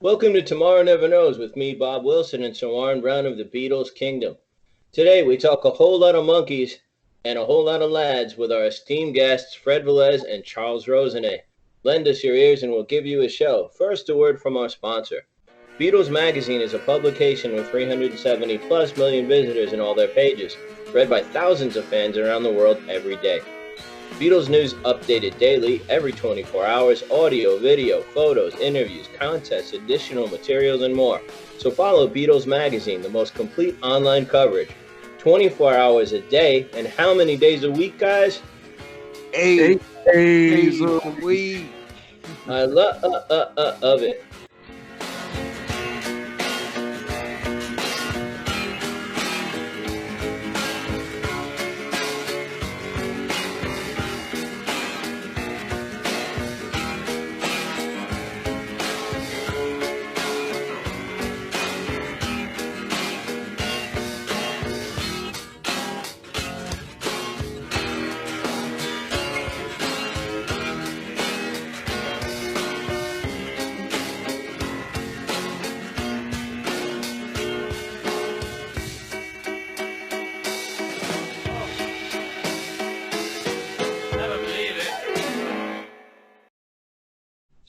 Welcome to Tomorrow Never Knows with me, Bob Wilson, and Sawan Brown of the Beatles Kingdom. Today we talk a whole lot of monkeys and a whole lot of lads with our esteemed guests Fred Velez and Charles Rosenay. Lend us your ears and we'll give you a show. First, a word from our sponsor. Beatles Magazine is a publication with 370 plus million visitors in all their pages, read by thousands of fans around the world every day. Beatles news updated daily, every 24 hours, audio, video, photos, interviews, contests, additional materials, and more. So follow Beatles Magazine, the most complete online coverage. 24 hours a day, and how many days a week, guys? 8 days a week. I love it.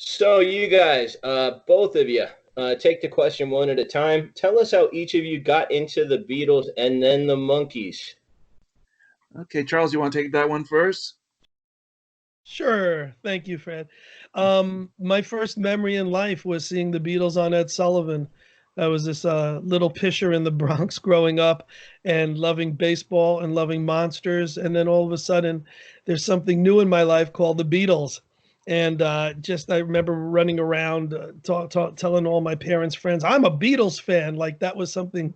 So you guys, both of you, take the question one at a time. Tell us how each of you got into the Beatles and then the Monkees. Okay, Charles, you want to take that one first? Sure. Thank you, Fred. My first memory in life was seeing the Beatles on Ed Sullivan. I was this little pisher in the Bronx growing up and loving baseball and loving monsters. And then all of a sudden, there's something new in my life called the Beatles. And I remember running around telling all my parents' friends, I'm a Beatles fan. Like that was something,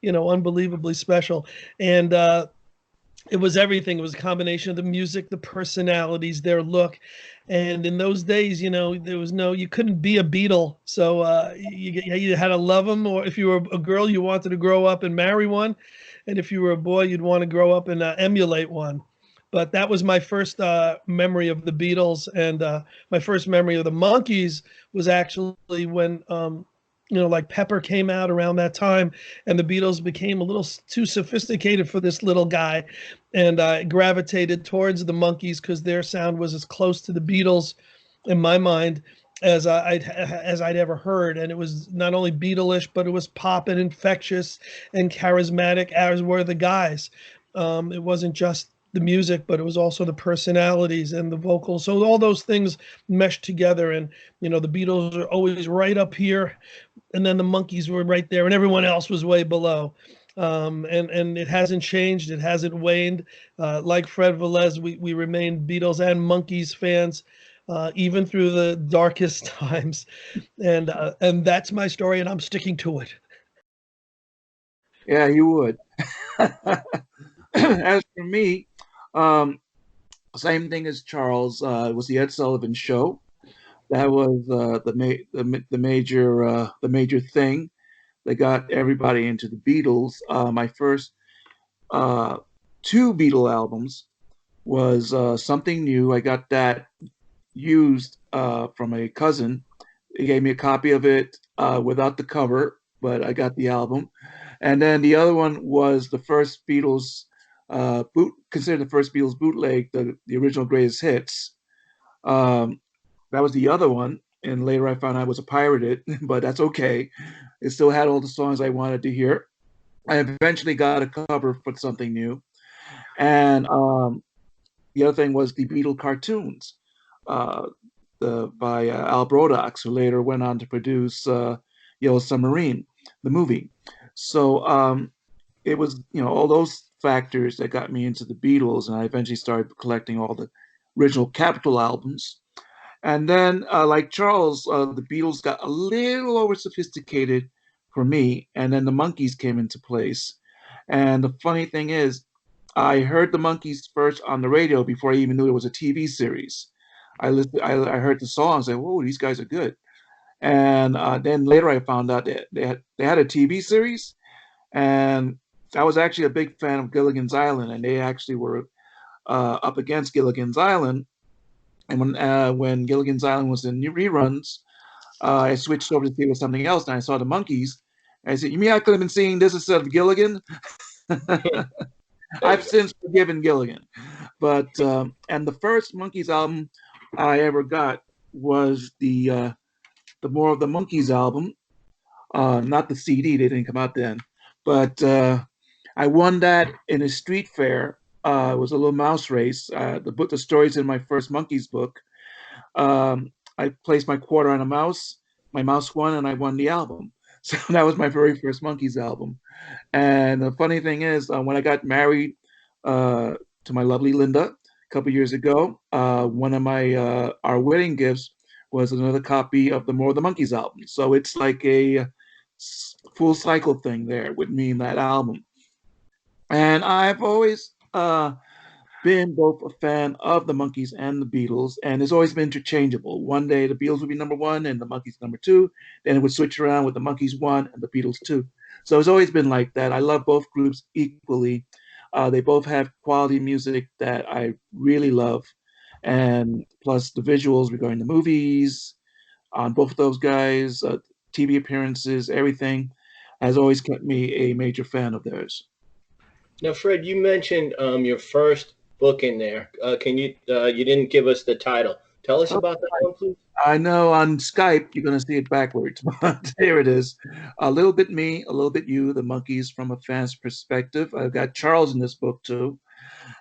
unbelievably special. And it was everything. It was a combination of the music, the personalities, their look. And in those days, there was you couldn't be a Beatle. So you had to love them. Or if you were a girl, you wanted to grow up and marry one. And if you were a boy, you'd want to grow up and emulate one. But that was my first memory of the Beatles, and my first memory of the Monkees was actually when, like Pepper came out around that time, and the Beatles became a little too sophisticated for this little guy, and I gravitated towards the Monkees because their sound was as close to the Beatles, in my mind, as I'd ever heard, and it was not only Beatleish, but it was pop and infectious and charismatic, as were the guys. It wasn't just the music, but it was also the personalities and the vocals. So all those things meshed together. And, the Beatles are always right up here. And then the Monkees were right there and everyone else was way below. And it hasn't changed. It hasn't waned. Like Fred Velez, we remain Beatles and Monkees fans, even through the darkest times. And that's my story and I'm sticking to it. Yeah, you would. As for me, same thing as Charles. It was the Ed Sullivan Show. That was the major thing that got everybody into the Beatles. My first two Beatle albums was Something New. I got that used from a cousin. He gave me a copy of it without the cover, but I got the album. And then the other one was the first Beatles considered the first Beatles bootleg, the original greatest hits. That was the other one, and later I found out it was a pirated, but that's okay. It still had all the songs I wanted to hear. I eventually got a cover for Something New, and the other thing was the Beatle cartoons, by Al Brodox, who later went on to produce Yellow Submarine, the movie. So it was, all those factors that got me into the Beatles, and I eventually started collecting all the original Capitol albums. And then, like Charles, the Beatles got a little over sophisticated for me, and then the Monkees came into place. And the funny thing is, I heard the Monkees first on the radio before I even knew it was a TV series. I heard the songs, and whoa, these guys are good. And then later I found out that they had a TV series, and I was actually a big fan of Gilligan's Island, and they actually were up against Gilligan's Island. And when Gilligan's Island was in reruns, I switched over to see it was something else, and I saw the Monkees. I said, "You mean I could have been seeing this instead of Gilligan?" I've since forgiven Gilligan, but and the first Monkees album I ever got was the More of the Monkees album, not the CD. They didn't come out then, but I won that in a street fair. It was a little mouse race. The story's in my first Monkees book. I placed my quarter on a mouse. My mouse won, and I won the album. So that was my very first Monkees album. And the funny thing is, when I got married to my lovely Linda a couple years ago, one of my our wedding gifts was another copy of the More of the Monkees album. So it's like a full cycle thing there with me and that album. And I've always been both a fan of the Monkees and the Beatles, and it's always been interchangeable. One day the Beatles would be number one and the Monkees number two, then it would switch around with the Monkees one and the Beatles two. So it's always been like that. I love both groups equally. They both have quality music that I really love, and plus the visuals regarding the movies on both of those guys, TV appearances, everything has always kept me a major fan of theirs. Now, Fred, you mentioned your first book in there. Can you? You didn't give us the title. Tell us about that one, please. I know on Skype you're going to see it backwards, but here it is. A little bit me, a little bit you, the Monkees from a fan's perspective. I've got Charles in this book too.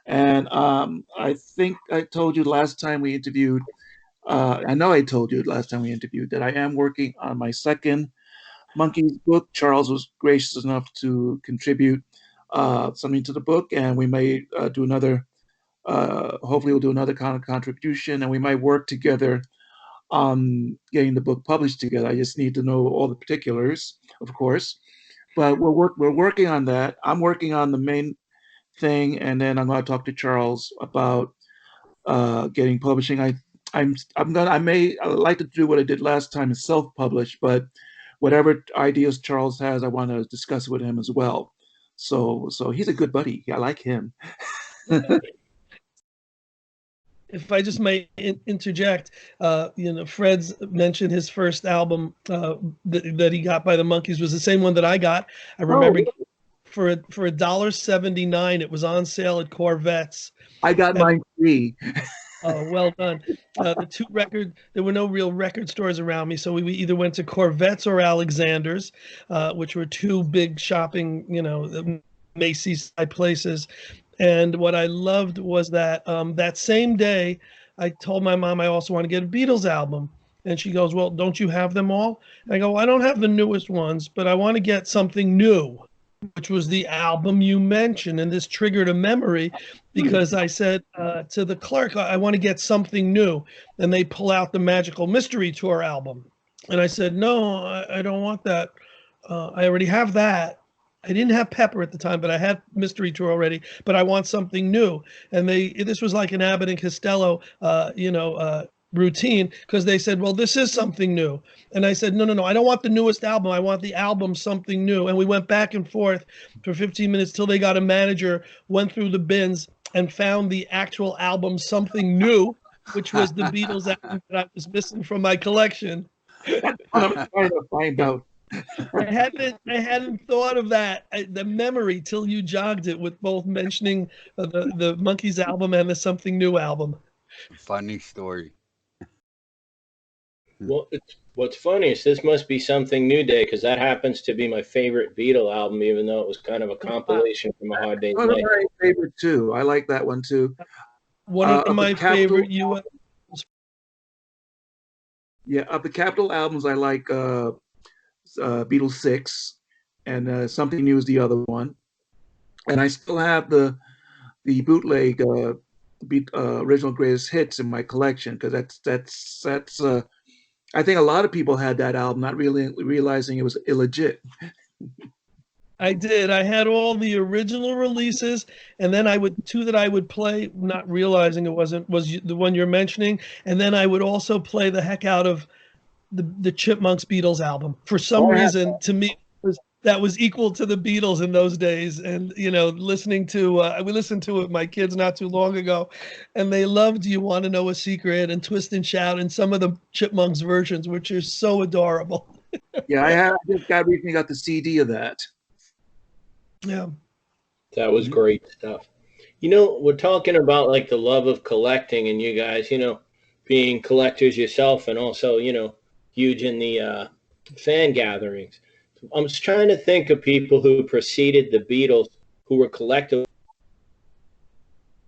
And I think I told you last time we interviewed, I know I told you last time we interviewed that I am working on my second Monkees book. Charles was gracious enough to contribute something to the book, and we may do another, hopefully we'll do another kind of contribution, and we might work together on getting the book published together. I just need to know all the particulars, of course, but we're working on that. I'm working on the main thing, and then I'm going to talk to Charles about getting publishing. I may like to do what I did last time and self-publish, but whatever ideas Charles has, I want to discuss with him as well. So he's a good buddy. I like him. If I just may interject, Fred's mentioned his first album that he got by the Monkees was the same one that I got. I remember for $1.79, it was on sale at Corvette's. I got mine free. Oh, well done. There were no real record stores around me, so we either went to Corvette's or Alexander's, which were two big shopping, Macy's type places. And what I loved was that that same day, I told my mom I also want to get a Beatles album. And she goes, "Well, don't you have them all?" And I go, "I don't have the newest ones, but I want to get something new," which was the album you mentioned. And this triggered a memory because I said to the clerk, "I want to get something new." And they pull out the Magical Mystery Tour album. And I said, "No, I don't want that. I already have that. I didn't have Pepper at the time, but I had Mystery Tour already, but I want something new." And this was like an Abbott and Costello, routine, because they said, "Well, this is something new." And I said, no, I don't want the newest album. I want the album Something New. And we went back and forth for 15 minutes till they got a manager, went through the bins and found the actual album Something New, which was the Beatles album that I was missing from my collection. I'm trying to find out. I hadn't thought of that, the memory, till you jogged it with both mentioning the Monkees album and the Something New album. Funny story. Well, what's funny is this must be Something New Day, because that happens to be my favorite Beatle album, even though it was kind of a compilation from A Hard Day's Night. One of my favorite too. I like that one too. One of my favorite U.S. Yeah, of the Capitol albums, I like Beatles 6, and Something New is the other one. And I still have the bootleg original greatest hits in my collection, because that's I think a lot of people had that album, not really realizing it was illegit. I did. I had all the original releases, and then I would play, not realizing it was the one you're mentioning, and then I would also play the heck out of the Chipmunks Beatles album. For some reason, to me, that was equal to the Beatles in those days. And, listening to, we listened to it with my kids not too long ago, and they loved You Want to Know a Secret and Twist and Shout and some of the Chipmunks versions, which are so adorable. Yeah, I just recently got the CD of that. Yeah. That was great stuff. We're talking about like the love of collecting, and you guys, being collectors yourself, and also, huge in the fan gatherings. I'm just trying to think of people who preceded the Beatles who were collectible.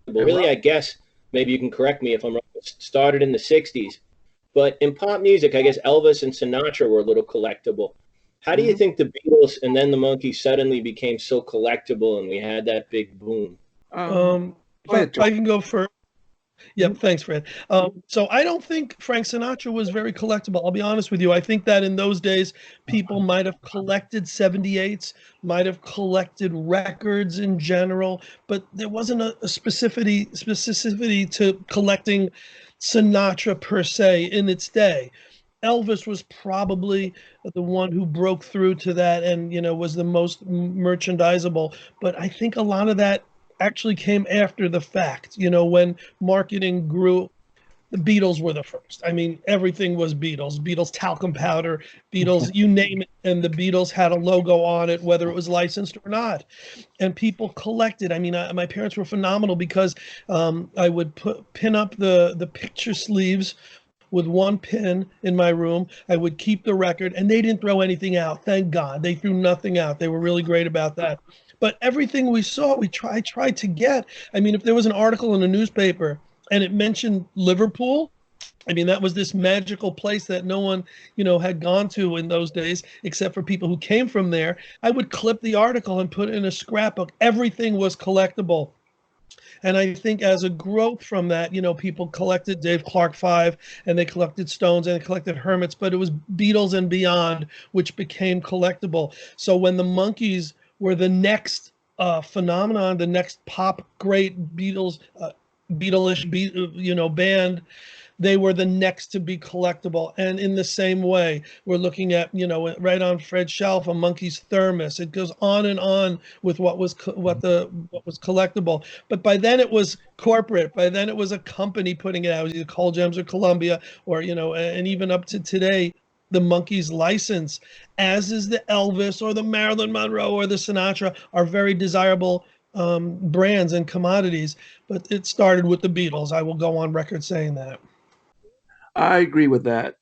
Really, I guess maybe you can correct me if I'm wrong. Started in the '60s, but in pop music, I guess Elvis and Sinatra were a little collectible. How do you think the Beatles and then the Monkees suddenly became so collectible, and we had that big boom? If I can go first. Yep, thanks, Fred. So I don't think Frank Sinatra was very collectible. I'll be honest with you. I think that in those days, people might have collected 78s, might have collected records in general, but there wasn't a specificity to collecting Sinatra per se in its day. Elvis was probably the one who broke through to that and, was the most merchandisable. But I think a lot of that actually came after the fact, when marketing grew. The Beatles were the first. I mean, everything was Beatles talcum powder, Beatles, you name it. And the Beatles had a logo on it, whether it was licensed or not. And people collected. I mean, my parents were phenomenal because I would pin up the picture sleeves with one pin in my room. I would keep the record, and they didn't throw anything out. Thank God. They threw nothing out. They were really great about that. But everything we saw, we tried to get. I mean, if there was an article in a newspaper and it mentioned Liverpool, I mean, that was this magical place that no one, had gone to in those days, except for people who came from there. I would clip the article and put it in a scrapbook. Everything was collectible. And I think as a growth from that, people collected Dave Clark 5 and they collected Stones and they collected Hermits, but it was Beatles and beyond, which became collectible. So when the Monkees were the next phenomenon, the next pop great Beatles, Beatlish, band, they were the next to be collectible. And in the same way, we're looking at, right on Fred's shelf, a Monkees thermos. It goes on and on with what was collectible. But by then it was corporate. By then it was a company putting it out, either Cole Gems or Columbia, or, and even up to today, the Monkees license, as is the Elvis or the Marilyn Monroe or the Sinatra, are very desirable brands and commodities. But it started with the Beatles. I will go on record saying that. I agree with that.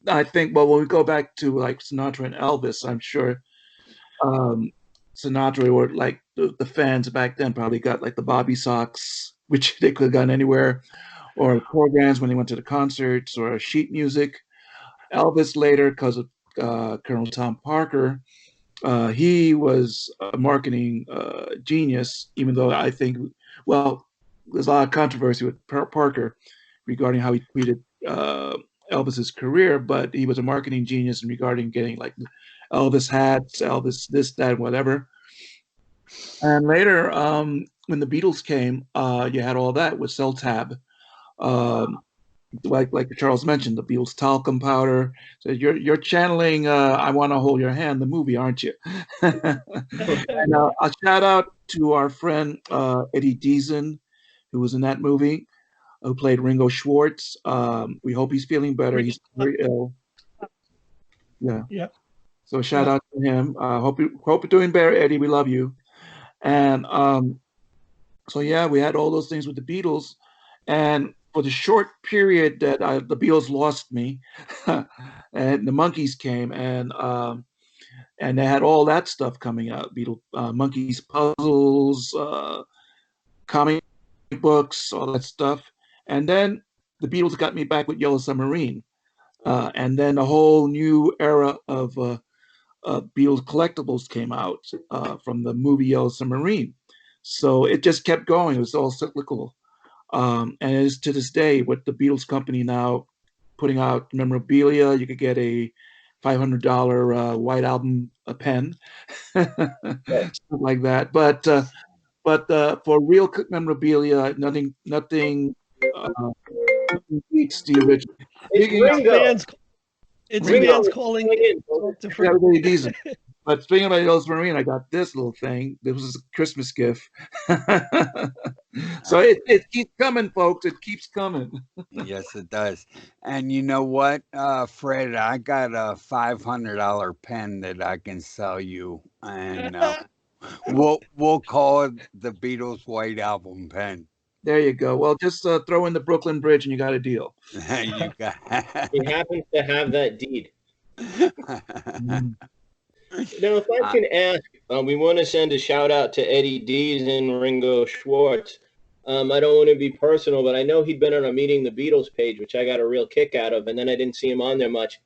I think, well, when we go back to like Sinatra and Elvis, I'm sure Sinatra or like the fans back then probably got like the Bobby socks, which they could have gotten anywhere, or programs when they went to the concerts, or sheet music. Elvis later, because of Colonel Tom Parker, he was a marketing genius, even though I think, well, there's a lot of controversy with Parker regarding how he treated Elvis's career, but he was a marketing genius in regarding getting like Elvis hats, Elvis this, that, whatever. And later, when the Beatles came, you had all that with Cell Tab. Like Charles mentioned, the Beatles talcum powder. So you're channeling I Want to Hold Your Hand, the movie, aren't you? And a shout out to our friend Eddie Deason, who was in that movie, who played Ringo Schwartz. We hope he's feeling better. He's very ill. Yeah. So shout out to him. Hope you're doing better, Eddie. We love you. And so yeah, we had all those things with the Beatles, and for the short period that the Beatles lost me, and the Monkees came, and they had all that stuff coming out. Monkees puzzles, comic books, all that stuff. And then the Beatles got me back with Yellow Submarine. And then a whole new era of Beatles collectibles came out from the movie Yellow Submarine. So it just kept going. It was all cyclical. And it is to this day with the Beatles company now putting out memorabilia. You could get a $500 White Album pen, something like that. But for real memorabilia, nothing beats the original. It's fans calling in. To Everybody decent. But speaking about Yellow Submarine, I got this little thing. This was a Christmas gift. So it keeps coming, folks. It keeps coming. Yes, it does. And you know what, Fred? I got a $500 pen that I can sell you, and we'll call it the Beatles White Album pen. There you go. Well, just throw in the Brooklyn Bridge and you got a deal. You got. He happens to have that deed. Mm. Now, if I can ask, we want to send a shout out to Eddie Dees and Ringo Schwartz. I don't want to be personal, but I know he'd been on a Meeting the Beatles page, which I got a real kick out of, and then I didn't see him on there much.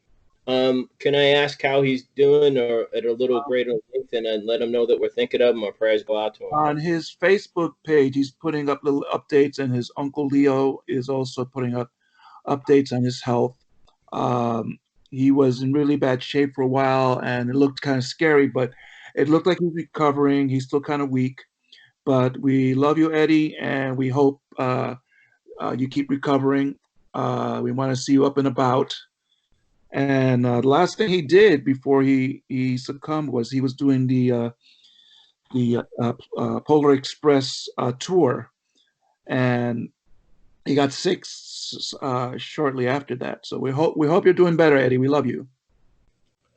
Can I ask how he's doing, or at a little greater length, and let him know that we're thinking of him? Our prayers go out to him. On his Facebook page, he's putting up little updates, and his uncle Leo is also putting up updates on his health. He was in really bad shape for a while, and it looked kind of scary, but it looked like he's recovering. He's still kind of weak, but we love you, Eddie, and we hope you keep recovering. We want to see you up and about. And the last thing he did before he succumbed was he was doing the Polar Express tour, and he got sick shortly after that. So we hope you're doing better, Eddie. We love you.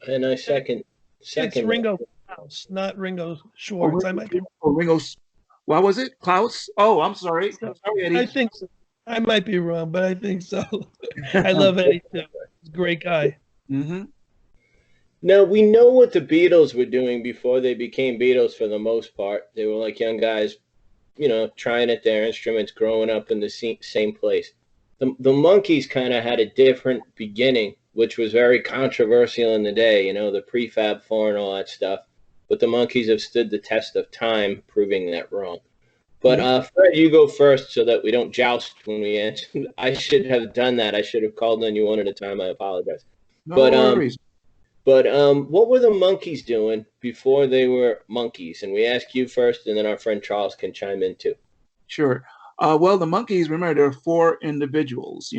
And I second. It's Ringo Klaus, not Ringo Schwartz. I might be. Ringo's. What was it? Klaus? Oh, I'm sorry. So, Sorry, Eddie. I think so. I might be wrong, but I think so. I love Eddie too. He's a great guy. Mm-hmm. Now, we know what the Beatles were doing before they became Beatles for the most part. They were like young guys, trying at their instruments, growing up in the same place. The Monkees kind of had a different beginning, which was very controversial in the day, the prefab four and all that stuff. But the Monkees have stood the test of time, proving that wrong. But Fred, you go first so that we don't joust when we answer. I should have done that. I should have called on you one at a time. I apologize. No But worries. But what were the Monkees doing before they were Monkees? And we ask you first, and then our friend Charles can chime in too. Sure. Well, the Monkees, remember, there are four individuals,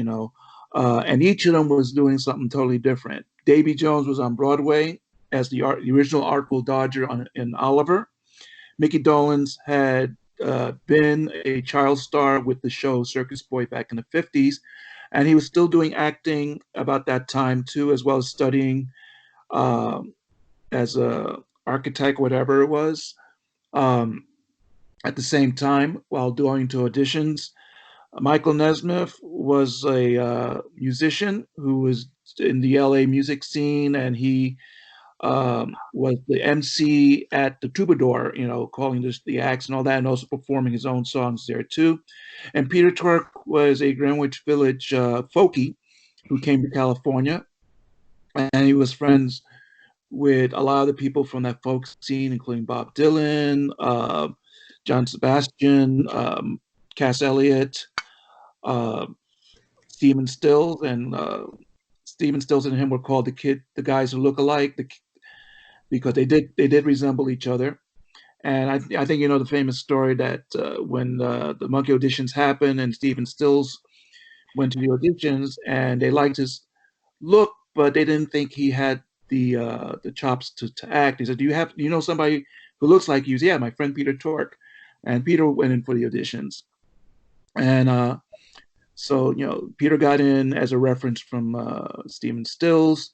and each of them was doing something totally different. Davy Jones was on Broadway as the original Artful Dodger in Oliver. Mickey Dolenz had been a child star with the show Circus Boy back in the 50s, and he was still doing acting about that time too, as well as studying as a architect, whatever it was. At the same time, while going to auditions, Michael Nesmith was a musician who was in the LA music scene, and he was the MC at the Troubadour, calling the acts and all that, and also performing his own songs there too. And Peter Tork was a Greenwich Village folkie who came to California, and he was friends with a lot of the people from that folk scene, including Bob Dylan, John Sebastian, Cass Elliot, Stephen Stills, and Stephen Stills and him were called the guys who look alike, because they did resemble each other. And I think the famous story that when the Monkey auditions happened and Stephen Stills went to the auditions and they liked his look, but they didn't think he had the chops to act. He said, "Do you know somebody who looks like you?" He said, "Yeah, my friend Peter Tork." And Peter went in for the auditions. And so, Peter got in as a reference from Stephen Stills.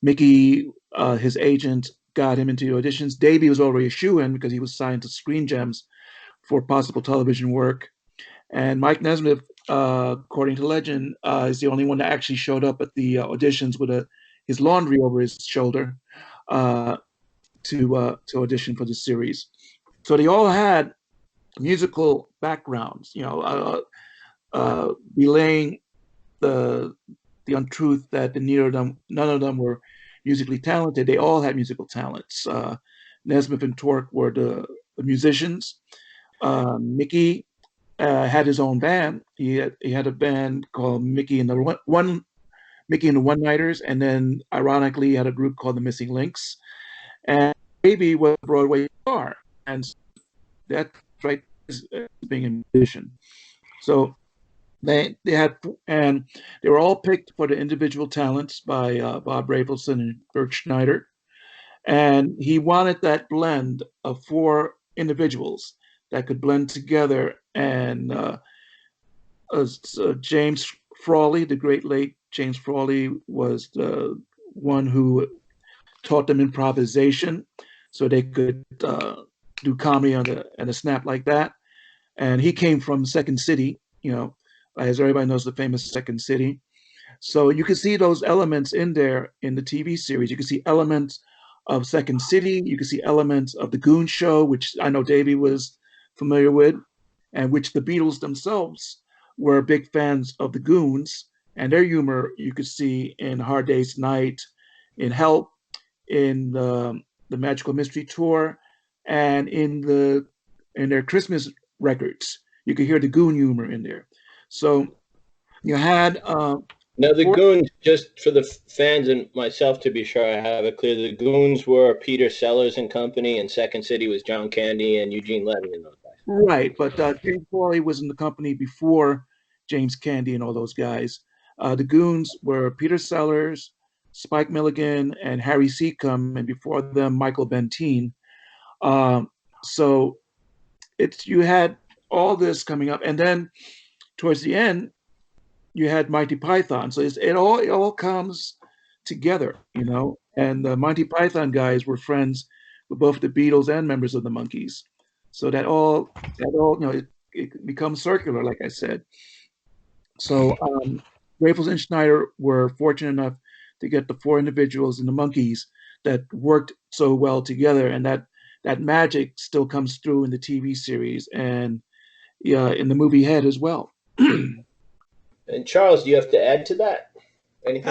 Mickey, his agent, got him into the auditions. Davy was already a shoo-in because he was signed to Screen Gems for possible television work. And Mike Nesmith, according to legend, is the only one that actually showed up at the auditions with his laundry over his shoulder to audition for the series. So they all had musical backgrounds, belaying the untruth that none of them were musically talented. They all had musical talents. Nesmith and Tork were the musicians. Mickey had his own band. He had a band called Mickey and the One-Nighters, and then ironically he had a group called the Missing Links. And Davy was a Broadway star, and that's right, being a musician. So they were all picked for the individual talents by Bob Rafelson and Bert Schneider. And he wanted that blend of four individuals that could blend together. And James Frawley, the great late James Frawley, was the one who taught them improvisation so they could do comedy on a snap like that. And he came from Second City, as everybody knows, the famous Second City. So you can see those elements in there in the TV series. You can see elements of Second City. You can see elements of the Goon Show, which I know Davy was familiar with, and which the Beatles themselves were big fans of the Goons. And their humor you could see in Hard Day's Night, in Help, in the Magical Mystery Tour, and in their Christmas records. You could hear the Goon humor in there. So you had now the Goons, just for the fans and myself to be sure I have it clear, the Goons were Peter Sellers and company, and Second City was John Candy and Eugene Levy and those guys. Right, but James Frawley was in the company before James Candy and all those guys. The Goons were Peter Sellers, Spike Milligan, and Harry Seacombe, and before them, Michael Bentine. So you had all this coming up, and then towards the end, you had Monty Python. So it all comes together, And the Monty Python guys were friends with both the Beatles and members of the Monkees. So that all it becomes circular, like I said. So Grateful and Schneider were fortunate enough to get the four individuals in the Monkees that worked so well together, and that magic still comes through in the TV series and in the movie Head as well. And Charles, do you have to add to that? Anything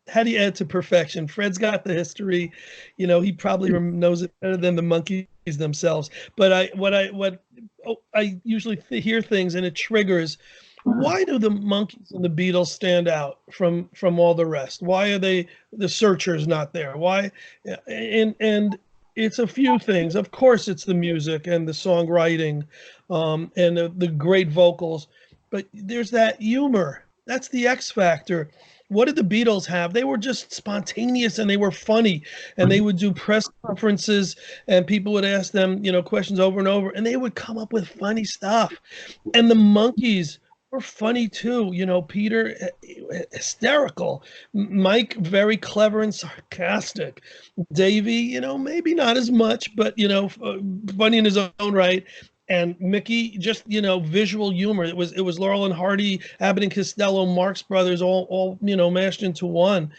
how do you add to perfection? Fred's got the history, he probably knows it better than the Monkees themselves. But I usually hear things and it triggers. Why do the Monkees and the Beatles stand out from all the rest? Why are the Searchers not there? Why? And it's a few things. Of course, it's the music and the songwriting, and the great vocals. But there's that humor. That's the X factor. What did the Beatles have? They were just spontaneous and they were funny. And they would do press conferences and people would ask them, questions over and over. And they would come up with funny stuff. And the Monkees were funny too. Peter, hysterical. Mike, very clever and sarcastic. Davy, maybe not as much, but, funny in his own right. And Mickey, just visual humor. It was Laurel and Hardy, Abbott and Costello, Marx Brothers, all mashed into one.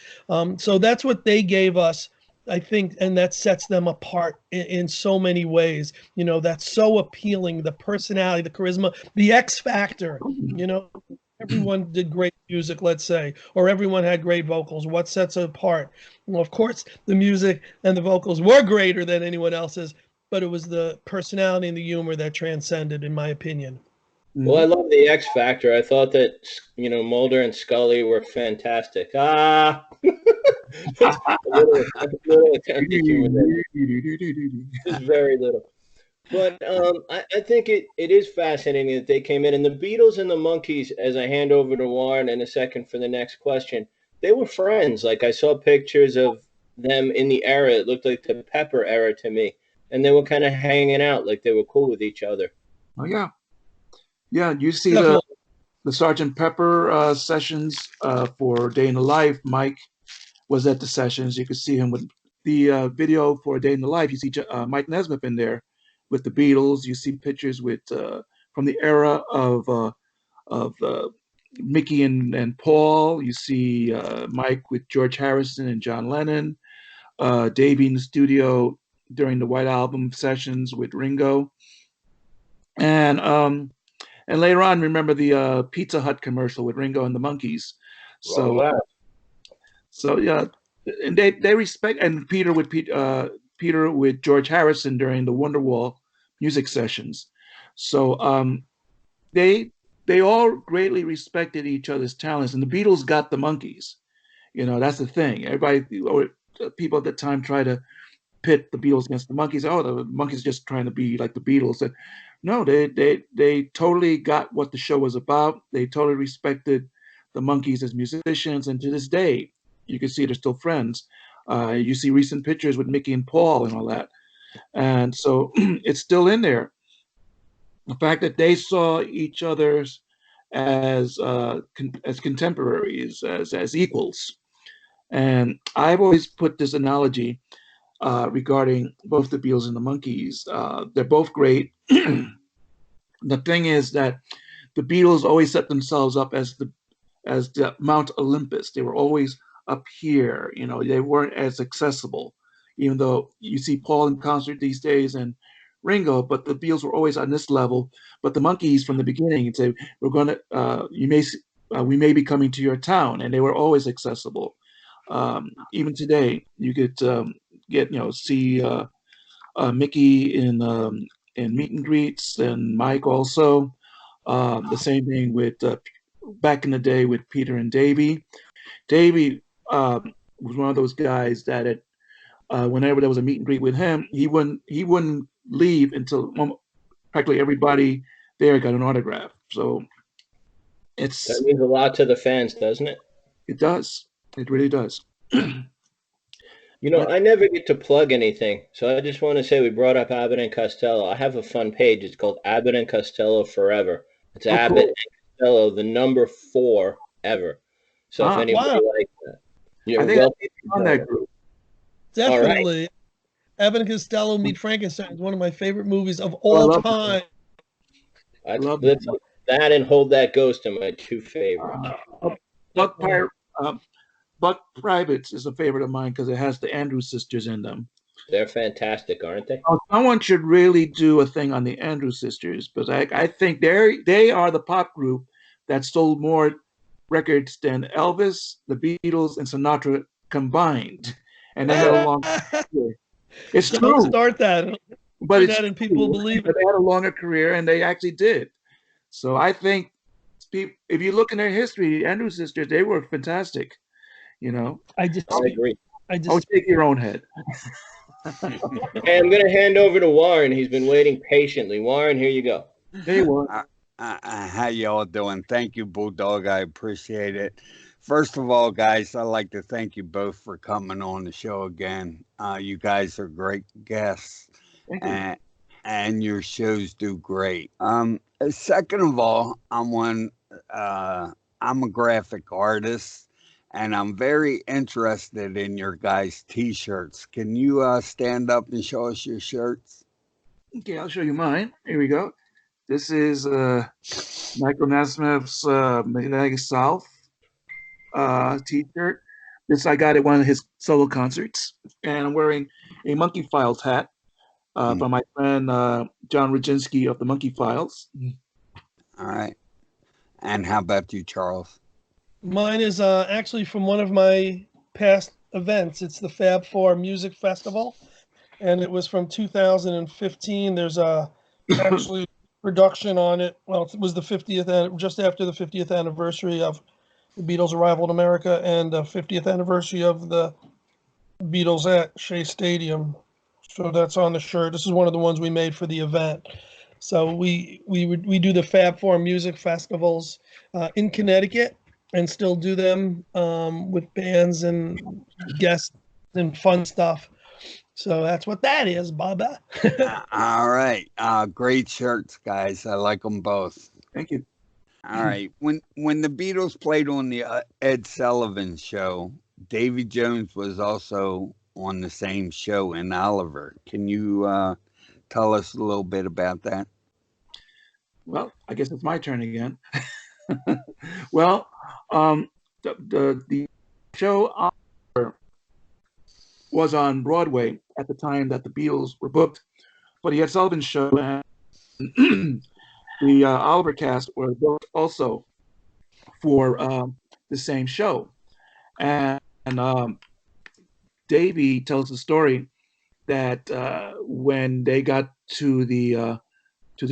So that's what they gave us, I think, and that sets them apart in so many ways. That's so appealing. The personality, the charisma, the X factor. Everyone did great music, let's say, or everyone had great vocals. What sets it apart? Well, of course, the music and the vocals were greater than anyone else's. But it was the personality and the humor that transcended, in my opinion. Well, I love the X Factor. I thought that, Mulder and Scully were fantastic. Just very little. But I think it is fascinating that they came in. And the Beatles and the Monkees, as I hand over to Warren in a second for the next question, they were friends. Like, I saw pictures of them in the era. It looked like the Pepper era to me. And they were kind of hanging out, like they were cool with each other. Oh, yeah. Yeah, you see the Sgt. Pepper sessions for Day in the Life. Mike was at the sessions. You could see him with the video for Day in the Life. You see Mike Nesmith in there with the Beatles. You see pictures with from the era of Mickey and Paul. You see Mike with George Harrison and John Lennon. Davy in the studio during the White Album sessions with Ringo, and later on, remember the Pizza Hut commercial with Ringo and the Monkees. So, wow. So yeah, and they respect, and Peter with George Harrison during the Wonderwall music sessions. So they all greatly respected each other's talents, and the Beatles got the Monkees. That's the thing. Everybody, or people at the time, try to pit the Beatles against the Monkees. Oh, the Monkees are just trying to be like the Beatles. And no, they totally got what the show was about. They totally respected the Monkees as musicians, and to this day, you can see they're still friends. You see recent pictures with Mickey and Paul and all that. And so it's still in there. The fact that they saw each other's as contemporaries, as equals. And I've always put this analogy regarding both the Beatles and the Monkees. They're both great. The thing is that the Beatles always set themselves up as the Mount Olympus. They were always up here. You know, they weren't as accessible, even though you see Paul in concert these days and Ringo, but the Beatles were always on this level. But the Monkees from the beginning say, "We're going to, we may be coming to your town," and they were always accessible. Even today, you could see Mickey in meet and greets, and Mike also. The same thing with back in the day with Peter and Davy. Davy was one of those guys that whenever there was a meet and greet with him, he wouldn't leave until practically everybody there got an autograph. So that means a lot to the fans, doesn't it? It does. It really does. You know, I never get to plug anything, so I just want to say we brought up Abbott and Costello. I have a fun page. It's called Abbott and Costello Forever. It's Abbott and Costello, the number 4 ever. So if anybody likes that, you're welcome on that group. Definitely. Right. Abbott and Costello Meet Frankenstein is one of my favorite movies of all time. I love that and Hold That Ghost are my 2 favorites. Buck Privates is a favorite of mine because it has the Andrews Sisters in them. They're fantastic, aren't they? Someone should really do a thing on the Andrews Sisters, because I think they are the pop group that sold more records than Elvis, the Beatles, and Sinatra combined. And they had a long career. It's true. Don't start that. But it's that and people believe it. They had a longer career, and they actually did. So I think if you look in their history, the Andrews Sisters, they were fantastic. You know, I agree. Take your own head. Hey, I'm going to hand over to Warren. He's been waiting patiently. Warren, here you go. Hey, Warren. How y'all doing? Thank you, Bulldog. I appreciate it. First of all, guys, I'd like to thank you both for coming on the show again. You guys are great guests, and your shows do great. Second of all, I'm a graphic artist. And I'm very interested in your guys' T-shirts. Can you stand up and show us your shirts? Okay, I'll show you mine. Here we go. This is Michael Nesmith's Magnetic South T-shirt. I got at one of his solo concerts. And I'm wearing a Monkey Files hat from my friend John Roginski of the Monkey Files. All right. And how about you, Charles? Mine is actually from one of my past events. It's the Fab Four Music Festival, and it was from 2015. There's actually production on it. Well, it was the 50th, just after the 50th anniversary of the Beatles' arrival in America and the 50th anniversary of the Beatles at Shea Stadium. So that's on the shirt. This is one of the ones we made for the event. So we do the Fab Four Music Festivals in Connecticut. And still do them with bands and guests and fun stuff. So that's what that is, Baba. All right. Great shirts, guys. I like them both. Thank you. All right. When the Beatles played on the Ed Sullivan Show, Davy Jones was also on the same show in Oliver. Can you tell us a little bit about that? Well, I guess it's my turn again. Well, the show was on Broadway at the time that the Beatles were booked for the Ed Sullivan Show, and the Oliver cast were booked also for the same show. And Davy tells the story that when they got to the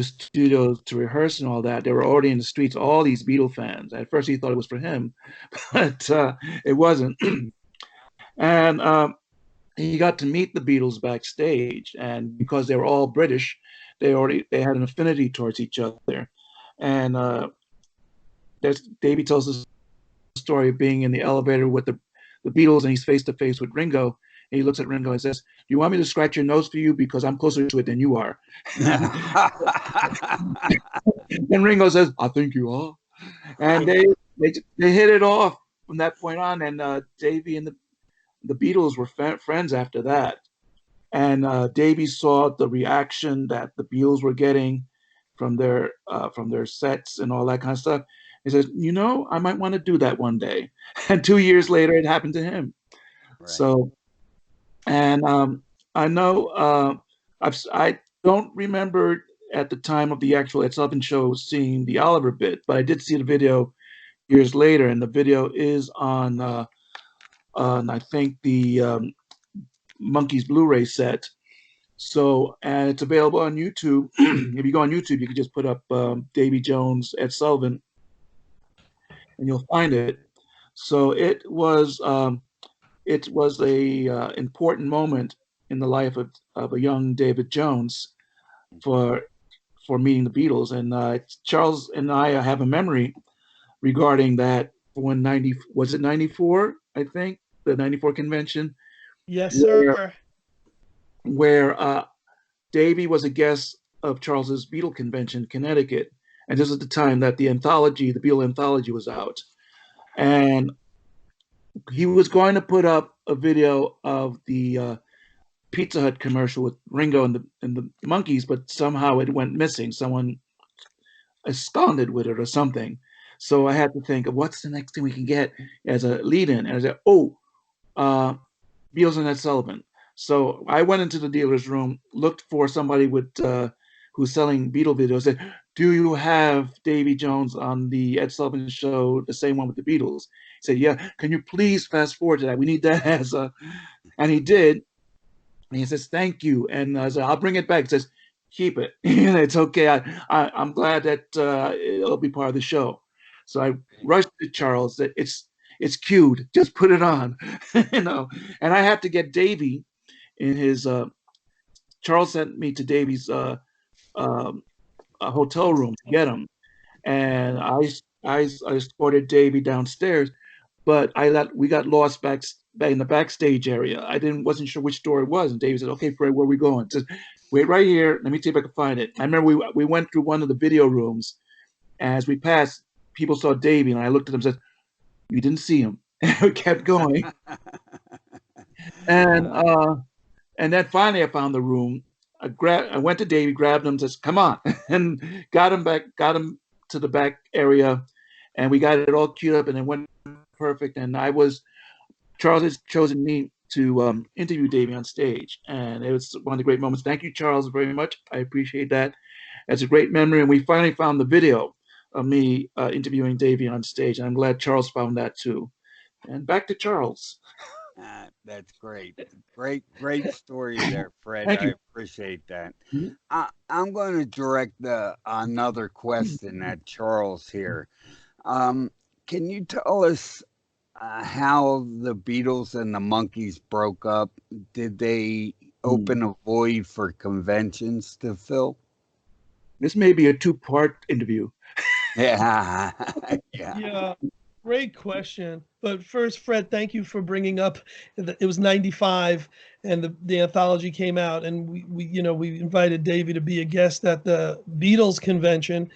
studio to rehearse and all that, they were already in the streets, all these Beatle fans. At first he thought it was for him, but it wasn't. And he got to meet the Beatles backstage, and because they were all British, they had an affinity towards each other. And Davy tells the story of being in the elevator with the Beatles, and he's face to face with Ringo. And he looks at Ringo and says, "Do you want me to scratch your nose for you because I'm closer to it than you are?" And Ringo says, "I think you are." And they hit it off from that point on. And Davy and the Beatles were friends after that. And Davy saw the reaction that the Beatles were getting from their sets and all that kind of stuff. He says, I might want to do that one day. And 2 years later, it happened to him. Right. So, and I know I don't remember at the time of the actual Ed Sullivan show seeing the Oliver bit, but I did see the video years later, and the video is on I think the Monkees Blu-ray set. So, and it's available on YouTube. If you go on YouTube, you can just put up Davy Jones, Ed Sullivan, and you'll find it. So it was a important moment in the life of a young David Jones for meeting the Beatles. And Charles and I have a memory regarding that when 94, I think, the 94 convention. Yes, sir. Where Davy was a guest of Charles's Beatle convention in Connecticut. And this is the time that the Beatle Anthology was out. And he was going to put up a video of the Pizza Hut commercial with Ringo and the Monkees, but somehow it went missing. Someone absconded with it or something. So I had to think of what's the next thing we can get as a lead-in. And I said, Beatles and Ed Sullivan. So I went into the dealer's room, looked for somebody who's selling Beatle videos, said, "Do you have Davy Jones on the Ed Sullivan show, the same one with the Beatles?" He said, "Yeah, can you please fast forward to that? We need that as a..." And he did. And he says, "Thank you." And I said, "I'll bring it back." He says, "Keep it. It's okay. I'm glad that it'll be part of the show." So I rushed to Charles, said, it's cued. Just put it on, And I had to get Davy in his. Charles sent me to Davy's hotel room to get him, and I escorted Davy downstairs, but we got lost back in the backstage area. Wasn't sure which door it was, and Davy said, "Okay, Fred, where are we going?" He said, "Wait right here. Let me see if I can find it." I remember we went through one of the video rooms. As we passed, people saw Davy, and I looked at them and said, "You didn't see him." And we kept going. And then finally I found the room. I went to Davy, grabbed him, says, "Come on," and got him to the back area, and we got it all queued up, and it went perfect. And Charles has chosen me to interview Davy on stage, and it was one of the great moments. Thank you, Charles, very much. I appreciate that. It's a great memory, and we finally found the video of me interviewing Davy on stage, and I'm glad Charles found that too. And back to Charles. That's great. Great story there, Fred. Thank you. I appreciate that. Mm-hmm. I'm going to direct another question at Charles here. Can you tell us how the Beatles and the Monkees broke up? Did they open a void for conventions to fill? This may be a 2-part interview. Yeah. Yeah. Great question. But first, Fred, thank you for bringing up. It was 95, and the anthology came out, and we invited Davy to be a guest at the Beatles convention,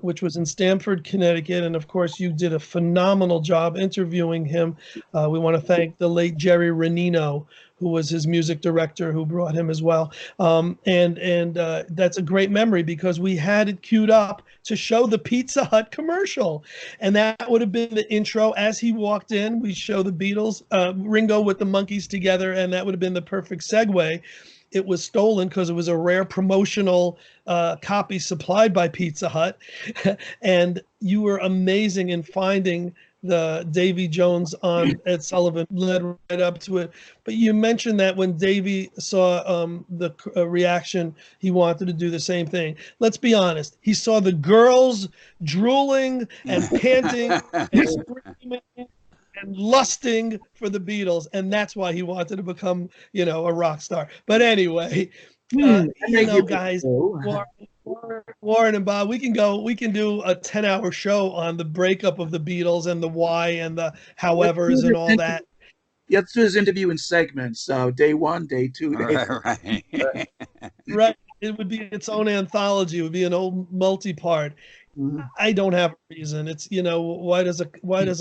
which was in Stamford, Connecticut, and of course you did a phenomenal job interviewing him. We want to thank the late Jerry Renino, who was his music director, who brought him as well. And that's a great memory because we had it queued up to show the Pizza Hut commercial. And that would have been the intro. As he walked in, we show the Beatles, Ringo with the Monkees together, and that would have been the perfect segue. It was stolen because it was a rare promotional copy supplied by Pizza Hut. And you were amazing in finding the Davy Jones on Ed Sullivan, led right up to it. But you mentioned that when Davy saw the reaction, he wanted to do the same thing. Let's be honest. He saw the girls drooling and panting and screaming and lusting for the Beatles, and that's why he wanted to become, a rock star. But anyway, guys, Warren and Bob, we can do a 10-hour show on the breakup of the Beatles and the why and the howevers and all that. let's do this interview in segments. Day 1, day 2, day 3. Right. Right. It would be its own anthology. It would be an old multi-part. Mhm. I don't have a reason. It's, why does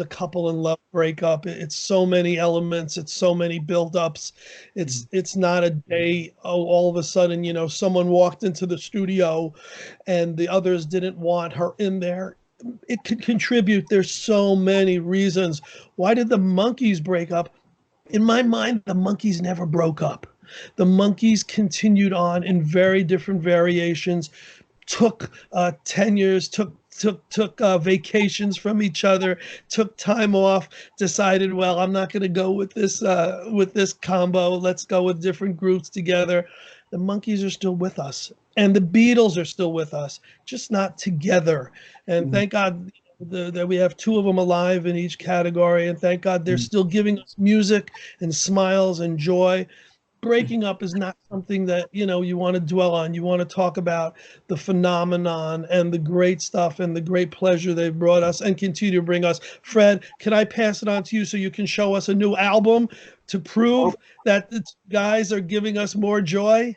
a couple in love break up? It's so many elements. It's so many build-ups. It's not a day. Oh, all of a sudden, someone walked into the studio, and the others didn't want her in there. It could contribute. There's so many reasons. Why did the Monkees break up? In my mind, the Monkees never broke up. The Monkees continued on in very different variations, took tenures, took vacations from each other, took time off, decided, well, I'm not going to go with this combo. Let's go with different groups together. The Monkees are still with us, and the Beatles are still with us, just not together. And thank God that we have 2 of them alive in each category, and thank God they're still giving us music and smiles and joy. Breaking up is not something that you want to dwell on. You want to talk about the phenomenon and the great stuff and the great pleasure they've brought us and continue to bring us. Fred, can I pass it on to you so you can show us a new album to prove that the guys are giving us more joy?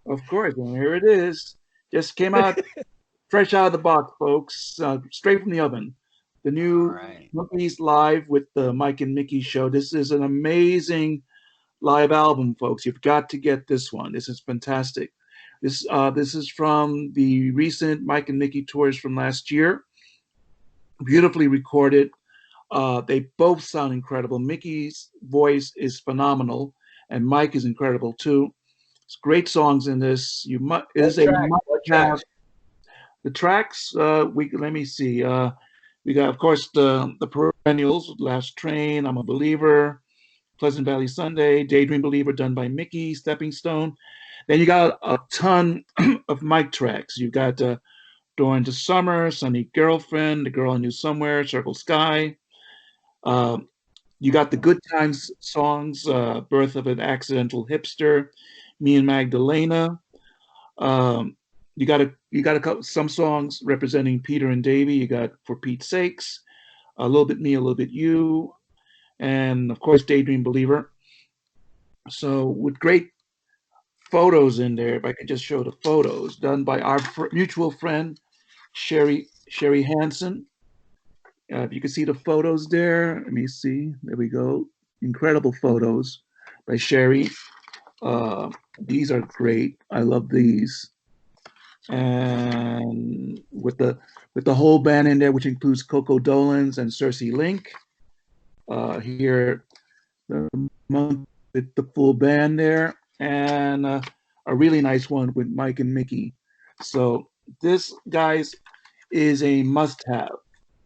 Of course, and here it is. Just came out fresh out of the box, folks, straight from the oven. The new Right. Monkees Live with the Mike and Mickey show. This is an amazing live album, folks. You've got to get this one. This is fantastic. This is from the recent Mike and Mickey tours from last year. Beautifully recorded. They both sound incredible. Mickey's voice is phenomenal, and Mike is incredible too. It's great songs in this. What tracks? The tracks. Let me see. We got, of course, the perennials: Last Train, I'm a Believer, Pleasant Valley Sunday, Daydream Believer, done by Mickey, Stepping Stone. Then you got a ton of Mike tracks. You got Door into Summer, Sunny Girlfriend, The Girl I Knew Somewhere, Circle Sky. You got the Good Times songs, Birth of an Accidental Hipster, Me and Magdalena. You got some songs representing Peter and Davy. You got For Pete's Sakes, A Little Bit Me, A Little Bit You, and of course Daydream Believer. So with great photos in there, if I could just show the photos, done by our mutual friend Sherry Hansen. If you can see the photos there, let me see. There we go. Incredible photos by Sherry. These are great. I love these. And with the whole band in there, which includes Coco Dolans and Cersei Link. Here, with the full band there, and a really nice one with Mike and Mickey. So this, guys, is a must-have.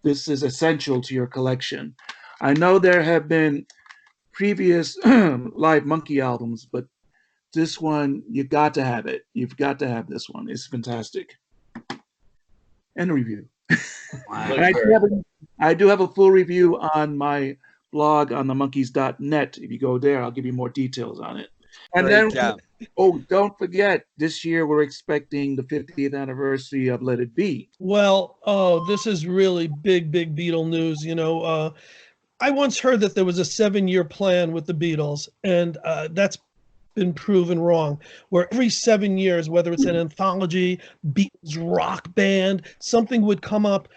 This is essential to your collection. I know there have been previous live Monkey albums, but this one, you got to have it. You've got to have this one. It's fantastic. And a review. Wow. And I do have a full review on my blog on themonkees.net. If you go there, I'll give you more details on it. And Great then, job. don't forget, this year we're expecting the 50th anniversary of Let It Be. Well, this is really big Beatle news. I once heard that there was a 7-year plan with the Beatles, and that's been proven wrong, where every 7 years, whether it's an anthology, Beatles rock band, something would come up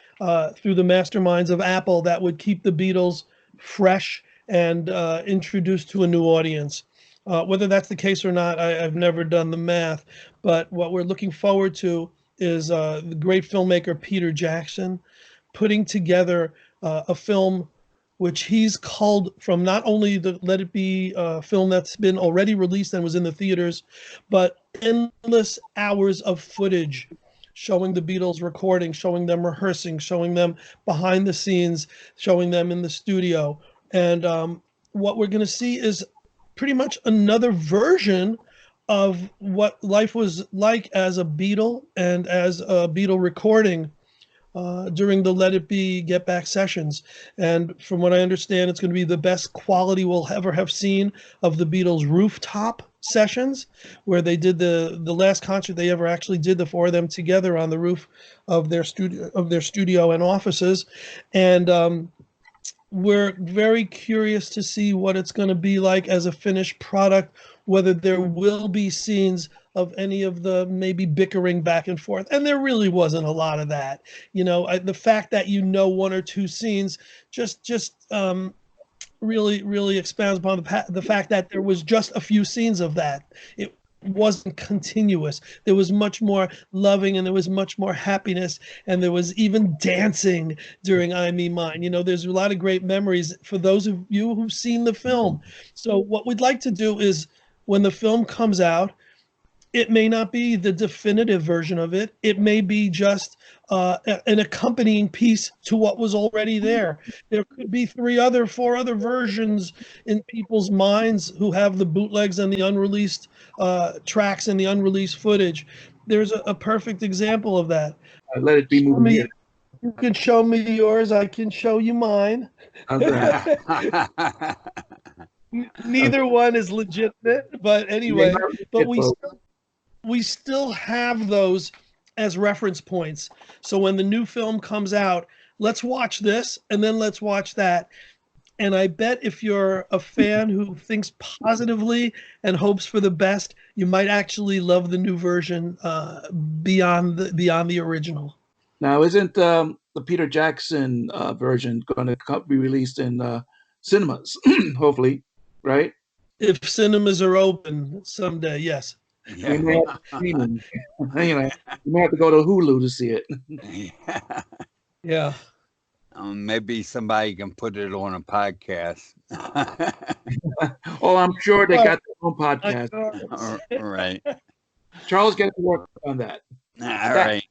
through the masterminds of Apple that would keep the Beatles fresh and introduced to a new audience. Whether that's the case or not, I've never done the math, but what we're looking forward to is the great filmmaker Peter Jackson putting together a film which he's culled from not only the Let It Be film that's been already released and was in the theaters, but endless hours of footage showing the Beatles recording, showing them rehearsing, showing them behind the scenes, showing them in the studio. And what we're going to see is pretty much another version of what life was like as a Beatle and as a Beatle recording during the Let It Be Get Back sessions. And from what I understand, it's going to be the best quality we'll ever have seen of the Beatles rooftop sessions, where they did the last concert they ever actually did, the 4 of them together on the roof of their studio and offices. And we're very curious to see what it's going to be like as a finished product, whether there will be scenes of any of the maybe bickering back and forth. And there really wasn't a lot of that. The fact that one or two scenes just really expounds upon the fact that there was just a few scenes of that. It wasn't continuous. There was much more loving, and there was much more happiness, and there was even dancing during I Me Mine. There's a lot of great memories for those of you who've seen the film. So what we'd like to do is, when the film comes out, it may not be the definitive version of it. It may be just an accompanying piece to what was already there. There could be 4 other versions in people's minds who have the bootlegs and the unreleased tracks and the unreleased footage. There's a perfect example of that. Let it be moving. You can show me yours. I can show you mine. Neither one is legitimate, but anyway. But we still have those as reference points. So when the new film comes out, let's watch this and then let's watch that. And I bet if you're a fan who thinks positively and hopes for the best, you might actually love the new version beyond the original. Now, isn't the Peter Jackson version going to be released in cinemas? Hopefully, right? If cinemas are open someday, yes. Yeah. You may have to go to Hulu to see it. Yeah. Maybe somebody can put it on a podcast. Oh, I'm sure they got their own podcast. Right. Charles, get to work on that. All right.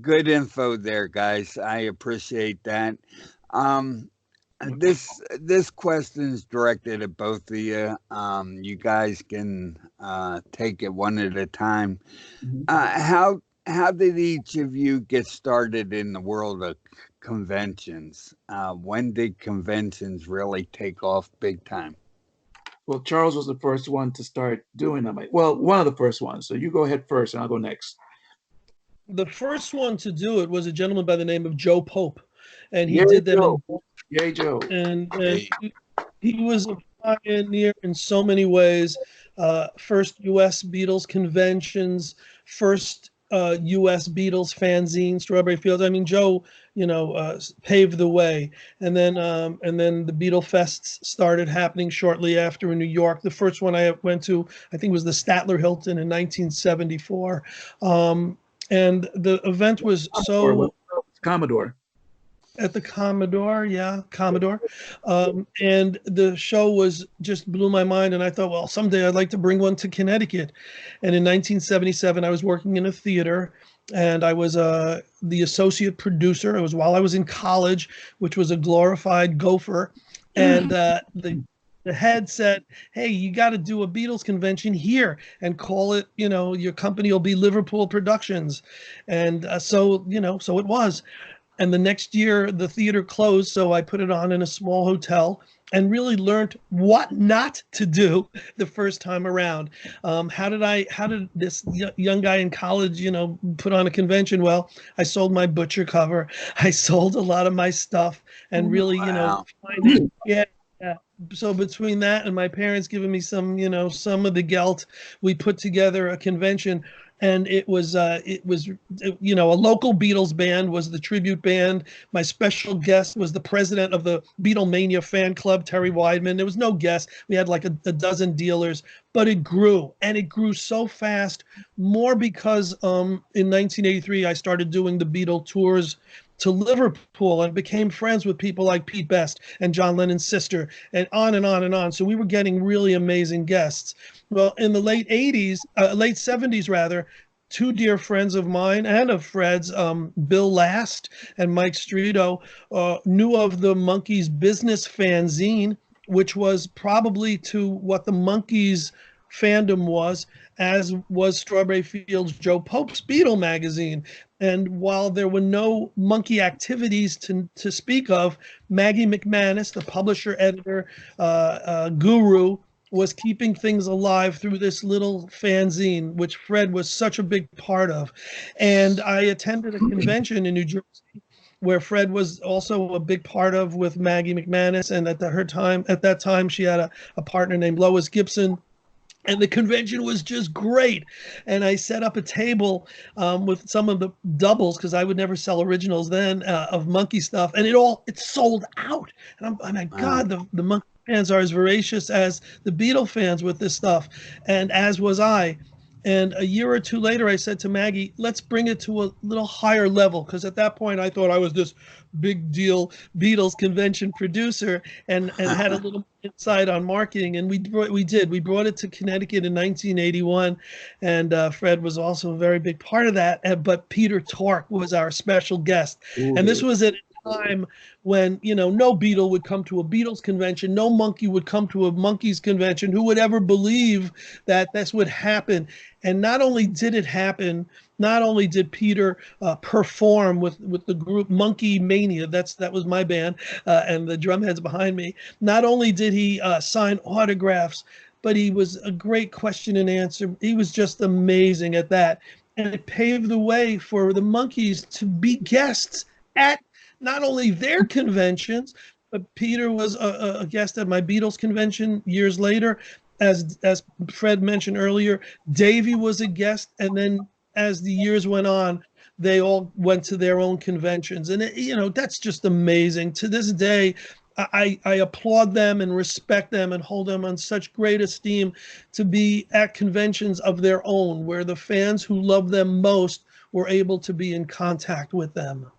Good info there, guys. I appreciate that. This question is directed at both of you. You guys can take it one at a time. How did each of you get started in the world of conventions? When did conventions really take off big time? Well, Charles was the first one to start doing them. Well, one of the first ones. So you go ahead first, and I'll go next. The first one to do it was a gentleman by the name of Joe Pope, and he did them. Yay, Joe. And he was a pioneer in so many ways. First U.S. Beatles conventions, first U.S. Beatles fanzine, Strawberry Fields. I mean, Joe, paved the way. And then the Beatle Fests started happening shortly after in New York. The first one I went to, I think, was the Statler Hilton in 1974. And the event was so... Commodore. At the Commodore, yeah, Commodore. And the show just blew my mind. And I thought, well, someday I'd like to bring one to Connecticut. And in 1977, I was working in a theater, and I was the associate producer. It was while I was in college, which was a glorified gopher. And the head said, hey, you got to do a Beatles convention here and call it, your company will be Liverpool Productions. And so it was. And the next year, the theater closed, so I put it on in a small hotel and really learned what not to do the first time around. How did this young guy in college, put on a convention? Well, I sold my butcher cover. I sold a lot of my stuff and really, find it. Yeah. So between that and my parents giving me some of the gelt, we put together a convention. And it was a local Beatles band was the tribute band. My special guest was the president of the Beatlemania fan club, Terry Weidman. There was no guest. We had like a dozen dealers, but it grew, and it grew so fast, more because in 1983, I started doing the Beatle tours to Liverpool and became friends with people like Pete Best and John Lennon's sister, and on and on and on. So we were getting really amazing guests. Well, in the late 70s rather, two dear friends of mine and of Fred's, Bill Last and Mike Strito, knew of the Monkees business fanzine, which was probably to what the Monkees fandom was, as was Strawberry Fields Joe Pope's Beatle magazine. And while there were no monkey activities to speak of, Maggie McManus, the publisher, editor, guru, was keeping things alive through this little fanzine, which Fred was such a big part of. And I attended a convention in New Jersey where Fred was also a big part of with Maggie McManus, and at that time she had a partner named Lois Gibson. And the convention was just great. And I set up a table with some of the doubles, because I would never sell originals then, of Monkee stuff, and it sold out. And I'm like, God, the Monkee fans are as voracious as the Beatle fans with this stuff, and as was I. And a year or two later, I said to Maggie, let's bring it to a little higher level, because at that point I thought I was this big deal Beatles convention producer, and had a little insight on marketing. And we did. We brought it to Connecticut in 1981, and Fred was also a very big part of that. But Peter Tork was our special guest. Ooh. And this was at a time when, no Beatle would come to a Beatles convention, no Monkee would come to a Monkees convention. Who would ever believe that this would happen? And not only did it happen, not only did Peter perform with the group Monkee Mania, that was my band, and the drumheads behind me. Not only did he sign autographs, but he was a great question and answer. He was just amazing at that. And it paved the way for the Monkees to be guests at not only their conventions, but Peter was a guest at my Beatles convention years later. As Fred mentioned earlier, Davy was a guest, and then as the years went on, they all went to their own conventions. And, that's just amazing. To this day, I applaud them and respect them and hold them on such great esteem to be at conventions of their own, where the fans who love them most were able to be in contact with them.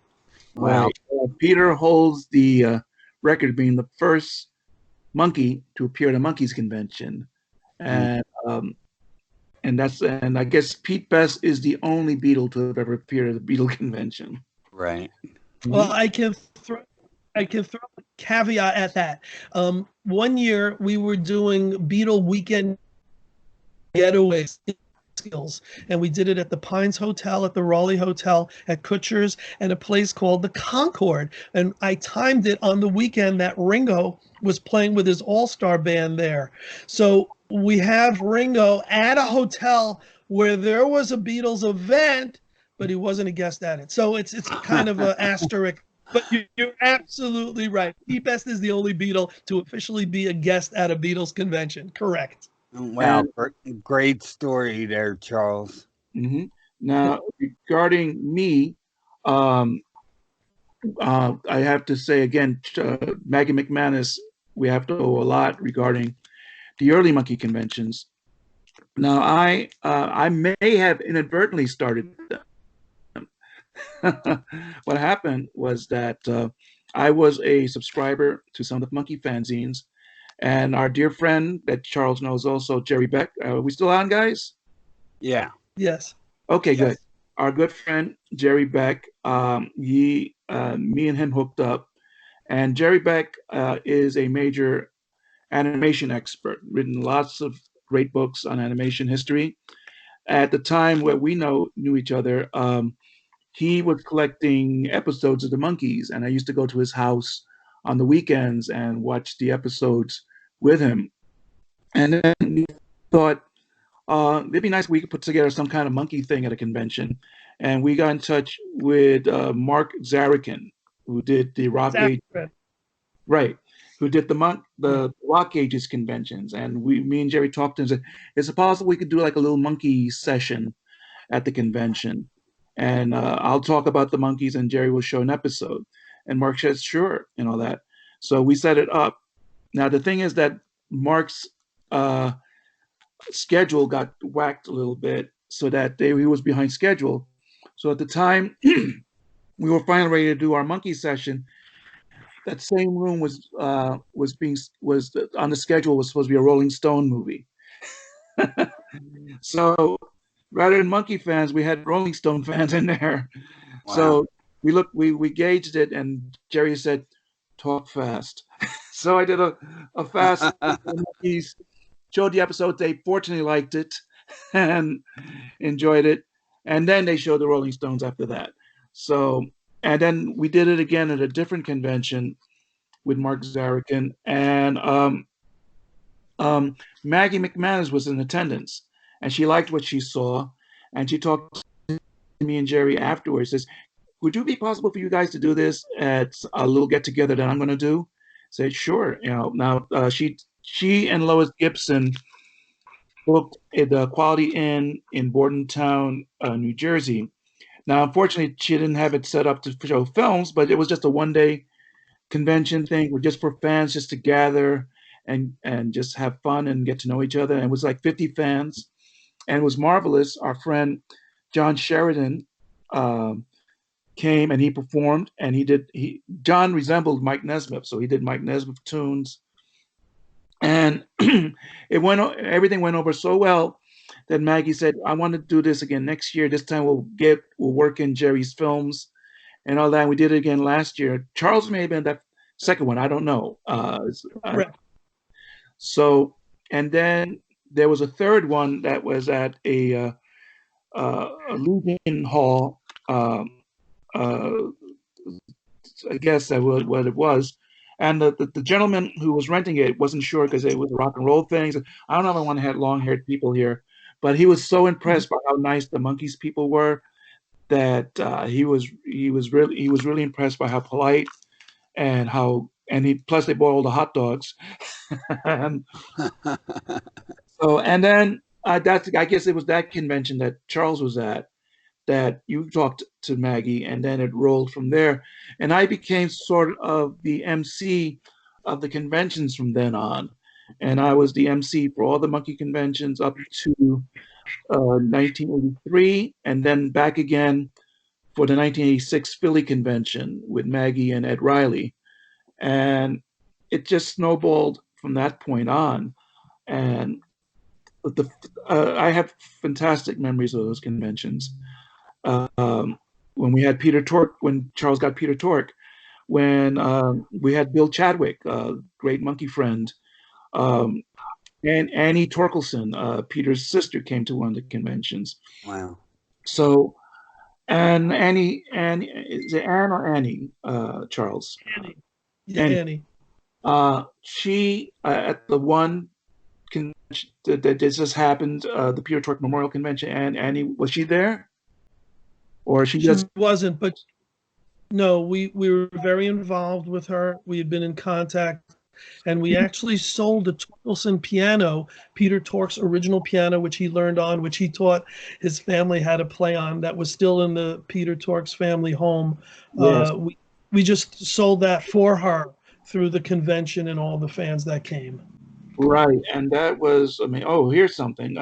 Wow. Peter holds the record of being the first Monkee to appear at a Monkees convention. And I guess Pete Best is the only Beatle to have ever appeared at a Beatle convention. Right. Well, I can throw a caveat at that. One year we were doing Beatle weekend getaways skills, and we did it at the Pines Hotel, at the Raleigh Hotel, at Kutcher's, and a place called the Concord. And I timed it on the weekend that Ringo was playing with his all-star band there. So we have Ringo at a hotel where there was a Beatles event, but he wasn't a guest at it. So it's kind of an asterisk. But you're absolutely right. Pete Best is the only Beatle to officially be a guest at a Beatles convention. Correct. Wow, great story there, Charles. Mm-hmm. Now, regarding me, I have to say again, Maggie McManus, we have to owe a lot regarding the early Monkee conventions. Now, I may have inadvertently started them. What happened was that I was a subscriber to some of the Monkee fanzines. And our dear friend that Charles knows also, Jerry Beck. Are we still on, guys? Yeah. Yes. Okay, yes. Good. Our good friend, Jerry Beck, me and him hooked up. And Jerry Beck is a major animation expert, written lots of great books on animation history. At the time where we knew each other, he was collecting episodes of the Monkees, and I used to go to his house on the weekends and watch the episodes with him. And then we thought it'd be nice if we could put together some kind of Monkee thing at a convention. And we got in touch with Mark Zarikin, who did the Rock Ages, right? Who did the Rock Ages conventions. And me and Jerry talked to him and said, is it possible we could do like a little Monkee session at the convention? And I'll talk about the Monkees and Jerry will show an episode. And Mark says, sure, and all that. So we set it up. Now, the thing is that Mark's schedule got whacked a little bit so that he was behind schedule. So at the time we were finally ready to do our Monkee session, that same room was on the schedule, was supposed to be a Rolling Stone movie. So rather than Monkee fans, we had Rolling Stone fans in there. Wow. So we gauged it, and Jerry said, talk fast. So I did a fast Monkees, showed the episode. They fortunately liked it and enjoyed it. And then they showed the Rolling Stones after that. So, and then we did it again at a different convention with Mark Zarikin. And Maggie McManus was in attendance, and she liked what she saw. And she talked to me and Jerry afterwards, says, would it be possible for you guys to do this at a little get together that I'm going to do? Said, sure. Now she and Lois Gibson booked at the Quality Inn in Bordentown, New Jersey. Now, unfortunately, she didn't have it set up to show films, but it was just a one-day convention thing, just for fans just to gather and just have fun and get to know each other. And it was like 50 fans, and it was marvelous. Our friend John Sheridan came and he performed, and John resembled Mike Nesmith, so he did Mike Nesmith tunes, and everything went over so well that Maggie said, I want to do this again next year. This time we'll work in Jerry's films and all that. And we did it again last year. Charles may have been that second one. I don't know. So, and then there was a third one that was at a Lugan Hall. I guess that was what it was. And the gentleman who was renting it wasn't sure because it was a rock and roll thing. He said, I don't know if I want to have long-haired people here. But he was so impressed by how nice the Monkees people were that he was really impressed by how polite and plus they bought all the hot dogs. And then I guess it was that convention that Charles was at that you talked to Maggie, and then it rolled from there. And I became sort of the MC of the conventions from then on. And I was the MC for all the Monkey conventions up to 1983, and then back again for the 1986 Philly convention with Maggie and Ed Riley. And it just snowballed from that point on. And I have fantastic memories of those conventions. When we had Peter Tork, when Charles got Peter Tork, when we had Bill Chadwick, a great Monkey friend, and Annie Torkelson, Peter's sister, came to one of the conventions. Wow. So, and Annie, is it Anne or Annie, Charles? Annie. Yeah, Annie. She, at the one convention that just happened, the Peter Tork Memorial Convention, and Annie, was she there? Or she wasn't, but no, we were very involved with her. We had been in contact, and we actually sold a Torkelson piano, Peter Tork's original piano, which he learned on, which he taught his family how to play on, that was still in the Peter Tork's family home. Yes. We just sold that for her through the convention and all the fans that came. Right, and that was, oh, here's something.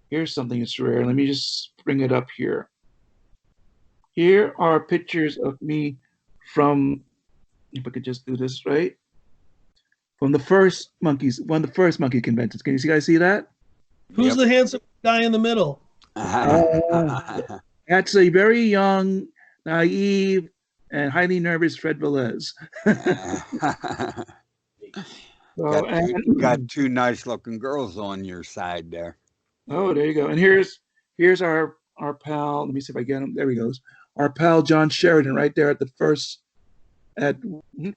Here's something that's rare. Let me just bring it up here. Here are pictures of me from, if I could just do this right, from the first Monkees, one of the first Monkey conventions. Can you guys see that? Who's the handsome guy in the middle? That's a very young, naive, and highly nervous Fred Velez. Got two nice-looking girls on your side there. Oh, there you go. And here's our pal. Let me see if I get him. There he goes. Our pal John Sheridan, right there at the first.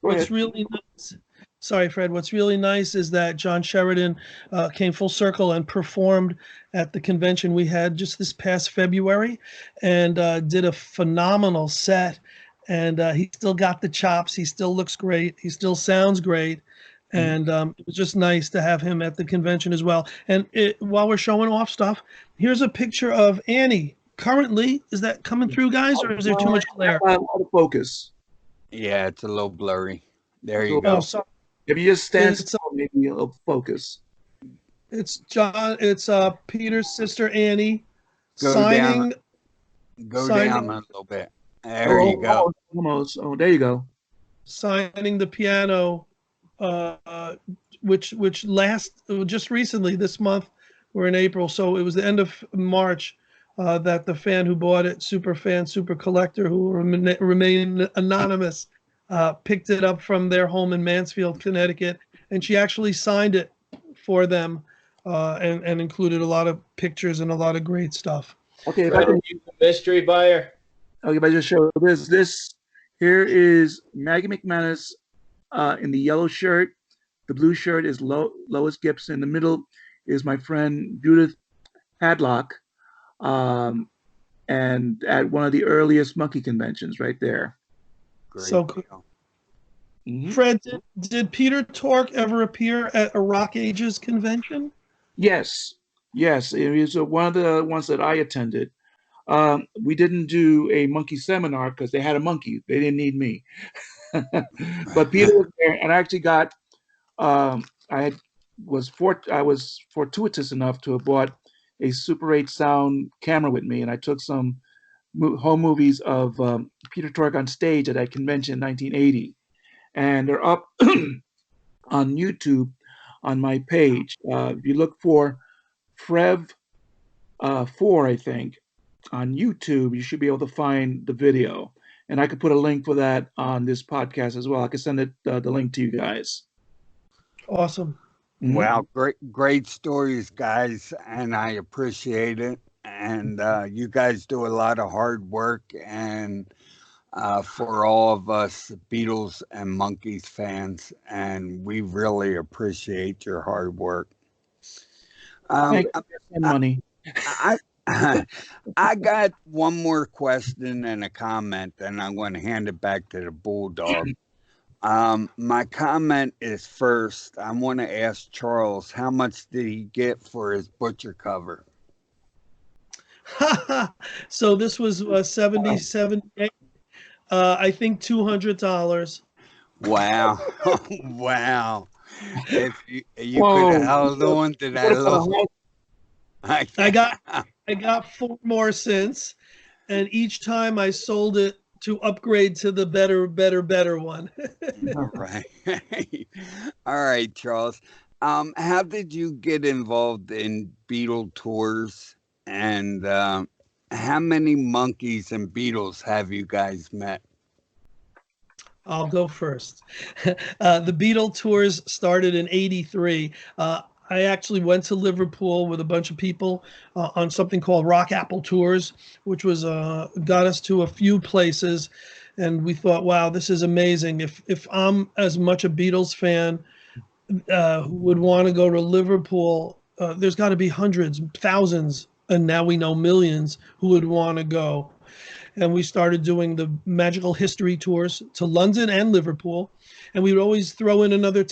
What's really nice? Sorry, Fred. What's really nice is that John Sheridan came full circle and performed at the convention we had just this past February, and did a phenomenal set. And he still got the chops. He still looks great. He still sounds great. And it was just nice to have him at the convention as well. And while we're showing off stuff, here's a picture of Annie. Currently, is that coming through, guys, or is there too much glare? Out of focus. Yeah, it's a little blurry. There you go. Sorry. If you just stand still, maybe a little focus. It's John. It's Peter's sister Annie Go signing. Down a little bit. There you go. Almost. Oh, there you go. Signing the piano, which just recently this month. We're in April, so it was the end of March that the fan who bought it, super collector, who remain anonymous, picked it up from their home in Mansfield, Connecticut, and she actually signed it for them, and included a lot of pictures and a lot of great stuff. Okay, if I can use the mystery buyer. Okay, if I just show this here is Maggie McManus in the yellow shirt. The blue shirt is Lois Gibson. In the middle is my friend Judith Hadlock. and at one of the earliest monkey conventions right there. Great So cool. deal. Mhm. Fred, did Peter Tork ever appear at a Rock Ages convention? Yes, yes, it was one of the ones that I attended. We didn't do a monkey seminar because they had a monkey. They didn't need me. But Peter was there, and I actually got. I was fortuitous enough to have bought a Super 8 sound camera with me, and I took some home movies of Peter Tork on stage at that convention in 1980, and they're up on YouTube on my page. If you look for Frev 4, I think, on YouTube, you should be able to find the video. And I could put a link for that on this podcast as well. I could send the link to you guys. Awesome. Wow, great stories, guys, and I appreciate it. And you guys do a lot of hard work, and for all of us Beatles and Monkees fans, and we really appreciate your hard work. Thank you for money. I got one more question and a comment, and I'm going to hand it back to the Bulldog. My comment is first, I want to ask Charles, how much did he get for his butcher cover? So this was 78. I think $200. Wow. Wow. If you could have held on to that little... I got 4 more since, and each time I sold it to upgrade to the better one. All right. All right, Charles. How did you get involved in Beatle tours, and how many Monkees and Beatles have you guys met? I'll go first. The Beatle tours started in '83. I actually went to Liverpool with a bunch of people on something called Rock Apple Tours, which was got us to a few places, and we thought, wow, this is amazing. If I'm as much a Beatles fan who would want to go to Liverpool, there's got to be hundreds, thousands, and now we know millions who would want to go. And we started doing the Magical History tours to London and Liverpool, and we would always throw in another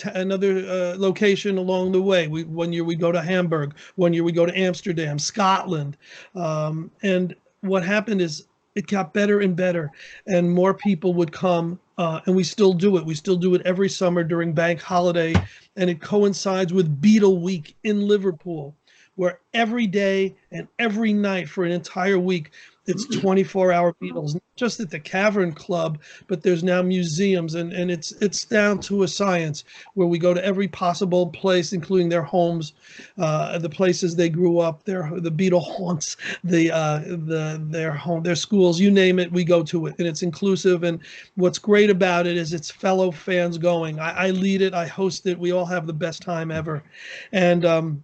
location along the way. One year we go to Hamburg, one year we go to Amsterdam, Scotland, and what happened is it got better and better, and more people would come, and we still do it. We still do it every summer during Bank Holiday, and it coincides with Beatle Week in Liverpool, where every day and every night for an entire week, it's 24-hour Beatles, not just at the Cavern Club, but there's now museums, and it's down to a science where we go to every possible place, including their homes, the places they grew up, the Beatle haunts, their home, their schools, you name it, we go to it, and it's inclusive. And what's great about it is it's fellow fans going. I lead it, I host it, we all have the best time ever, and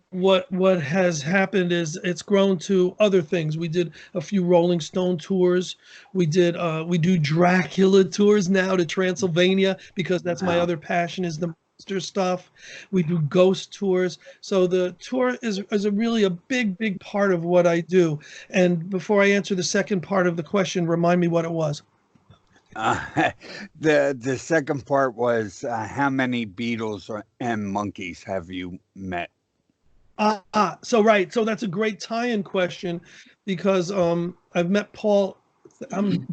what has happened is it's grown to other things. We did a few Rolling Stone tours. We do Dracula tours now to Transylvania, because that's my other passion, is the monster stuff. We do ghost tours. So the tour is really a big part of what I do. And before I answer the second part of the question, remind me what it was. The second part was how many Beatles and Monkees have you met? So that's a great tie-in question, because I've met Paul. I'm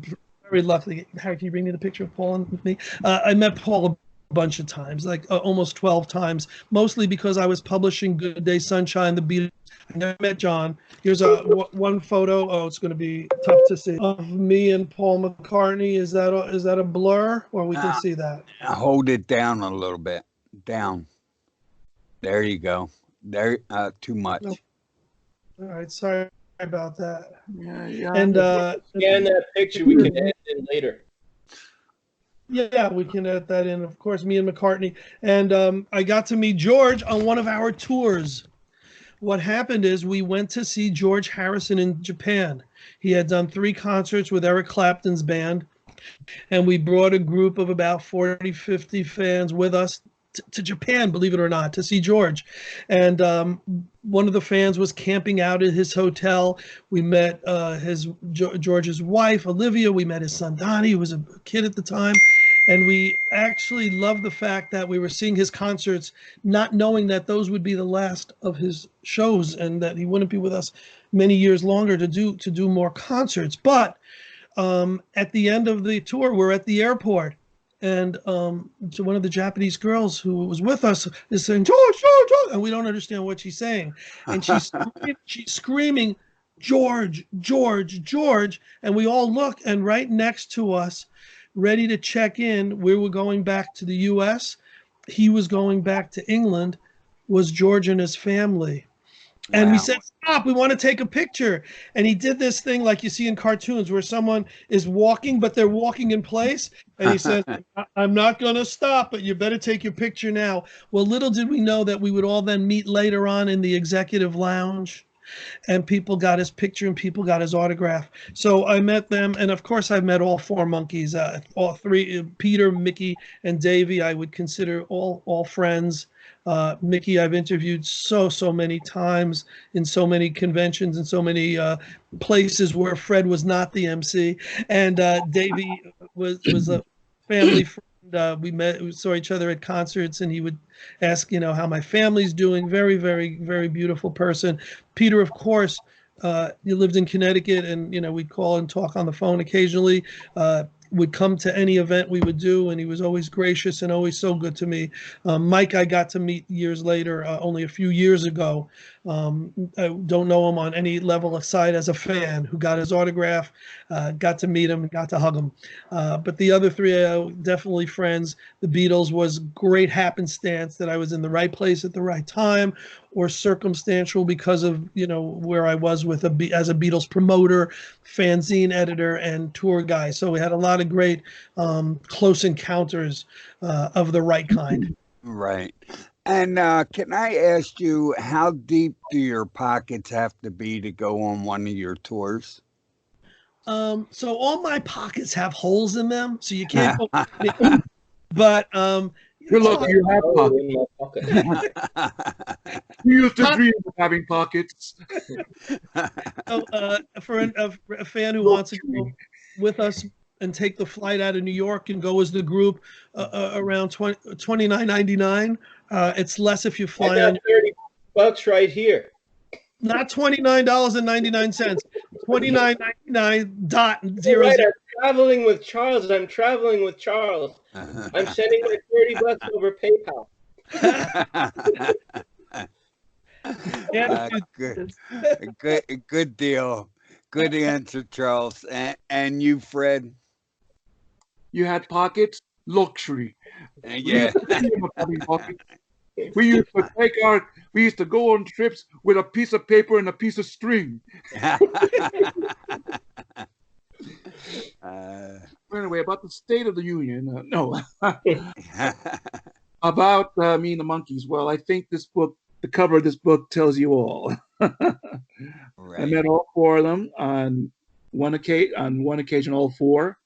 very lucky. Harry, can you bring me the picture of Paul and me? I met Paul a bunch of times, like almost 12 times, mostly because I was publishing Good Day Sunshine, the Beatles. I never met John. Here's one photo. Oh, it's going to be tough to see, of me and Paul McCartney. Is that a blur, or we can see that? Hold it down a little bit. Down. There you go. There, too much. All right, sorry about that. Yeah. And scan that picture. We can edit it later. Yeah, we can edit that in. Of course, me and McCartney. And I got to meet George on one of our tours. What happened is we went to see George Harrison in Japan. He had done 3 concerts with Eric Clapton's band, and we brought a group of about 40, 50 fans with us to Japan, believe it or not, to see George. And one of the fans was camping out at his hotel. We met George's wife, Olivia. We met his son, Donnie, who was a kid at the time. And we actually loved the fact that we were seeing his concerts, not knowing that those would be the last of his shows and that he wouldn't be with us many years longer to do more concerts. But at the end of the tour, we're at the airport, and so one of the Japanese girls who was with us is saying, George, George, George, and we don't understand what she's saying. And she's screaming, George, George, George. And we all look, and right next to us, ready to check in, we were going back to the U.S. He was going back to England, was George and his family. And Wow. we said, stop, we want to take a picture. And he did this thing like you see in cartoons where someone is walking, but they're walking in place. And he says, I'm not going to stop, but you better take your picture now. Well, little did we know that we would all then meet later on in the executive lounge. And people got his picture and people got his autograph. So I met them. And of course, I've met all four Monkees, all three, Peter, Mickey, and Davy. I would consider all friends. Mickey, I've interviewed so many times in so many conventions and so many places where Fred was not the MC. And Davy was a family friend. We saw each other at concerts, and he would ask, how my family's doing. Very, very, very beautiful person. Peter, of course, he lived in Connecticut, and we'd call and talk on the phone occasionally. Would come to any event we would do, and he was always gracious and always so good to me. Mike, I got to meet years later, only a few years ago. I don't know him on any level aside as a fan who got his autograph, got to meet him, got to hug him. But the other three, definitely friends. The Beatles was great happenstance that I was in the right place at the right time, or circumstantial because of where I was with as a Beatles promoter, fanzine editor, and tour guy. So we had a lot of great close encounters of the right kind. Right. And can I ask you, how deep do your pockets have to be to go on one of your tours? So all my pockets have holes in them, so you can't go. But Good luck, you have pockets. We used to dream of having pockets. So, for a fan who wants to go with us and take the flight out of New York and go as the group around $29.99. It's less if you fly on. $30 right here. Not $29.99. $29.99.00. Right, I'm traveling with Charles. I'm traveling with Charles. I'm sending my $30 over PayPal. Good deal. Good answer, Charles. And you, Fred? You had pockets? Luxury. Yeah. We used to go on trips with a piece of paper and a piece of string. Anyway, about the State of the Union. No. About Me and the Monkees. Well, I think this book, the cover of this book tells you all. Right. I met all four of them on one occasion, all four,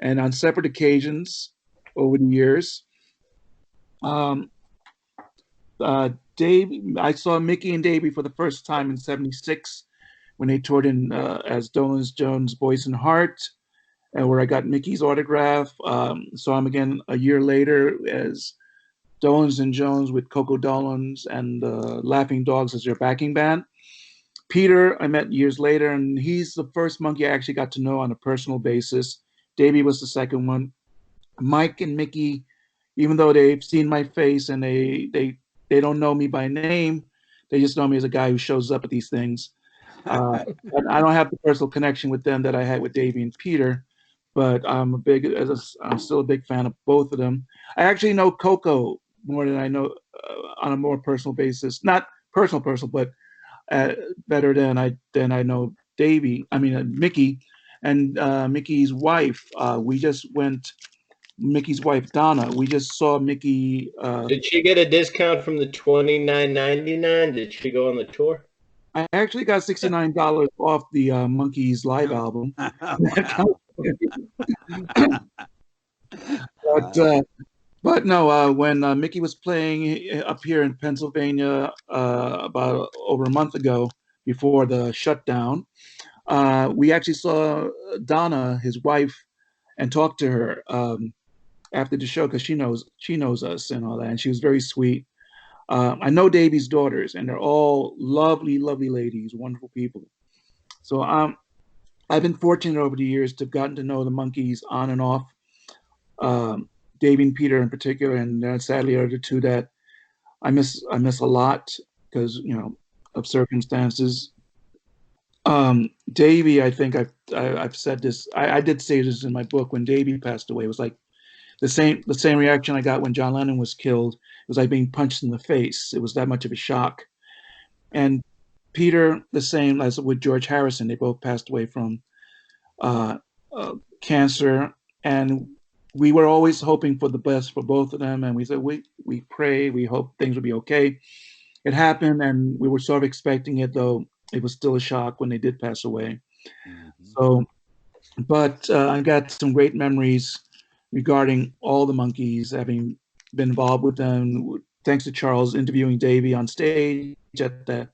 and on separate occasions over the years. Davy, I saw Mickey and Davy for the first time in '76 when they toured in as Dolenz Jones, Boyce and Hart, and where I got Mickey's autograph. Saw him again a year later as Dolenz and Jones with Coco Dolenz and Laughing Dogs as their backing band. Peter, I met years later, and he's the first Monkee I actually got to know on a personal basis. Davy was the second one. Mike and Mickey, even though they've seen my face and they don't know me by name, they just know me as a guy who shows up at these things. And I don't have the personal connection with them that I had with Davy and Peter, but I'm still a big fan of both of them. I actually know Coco more than I know on a more personal basis, not personal, but better than I know Davy. I mean Mickey, and Mickey's wife. We just went. Mickey's wife Donna. We just saw Mickey. Did she get a discount from the $29.99? Did she go on the tour? I actually got $69 off the Monkees live album. But But no, when Mickey was playing up here in Pennsylvania about over a month ago before the shutdown, we actually saw Donna, his wife, and talked to her after the show because she knows us and all that, and she was very sweet. I know Davy's daughters, and they're all lovely, lovely ladies, wonderful people. So I've been fortunate over the years to have gotten to know the Monkees on and off. Um, Davy and Peter in particular, and sadly are the two that I miss a lot because of circumstances. Davy, I think I've said this. I did say this in my book when Davy passed away. It was like the same reaction I got when John Lennon was killed. It was like being punched in the face. It was that much of a shock. And Peter, the same as with George Harrison. They both passed away from uh, cancer, and we were always hoping for the best for both of them. And we said we pray, we hope things will be okay. It happened, and we were sort of expecting it, though it was still a shock when they did pass away. So, but I got some great memories regarding all the Monkees, having been involved with them. Thanks to Charles interviewing Davy on stage at the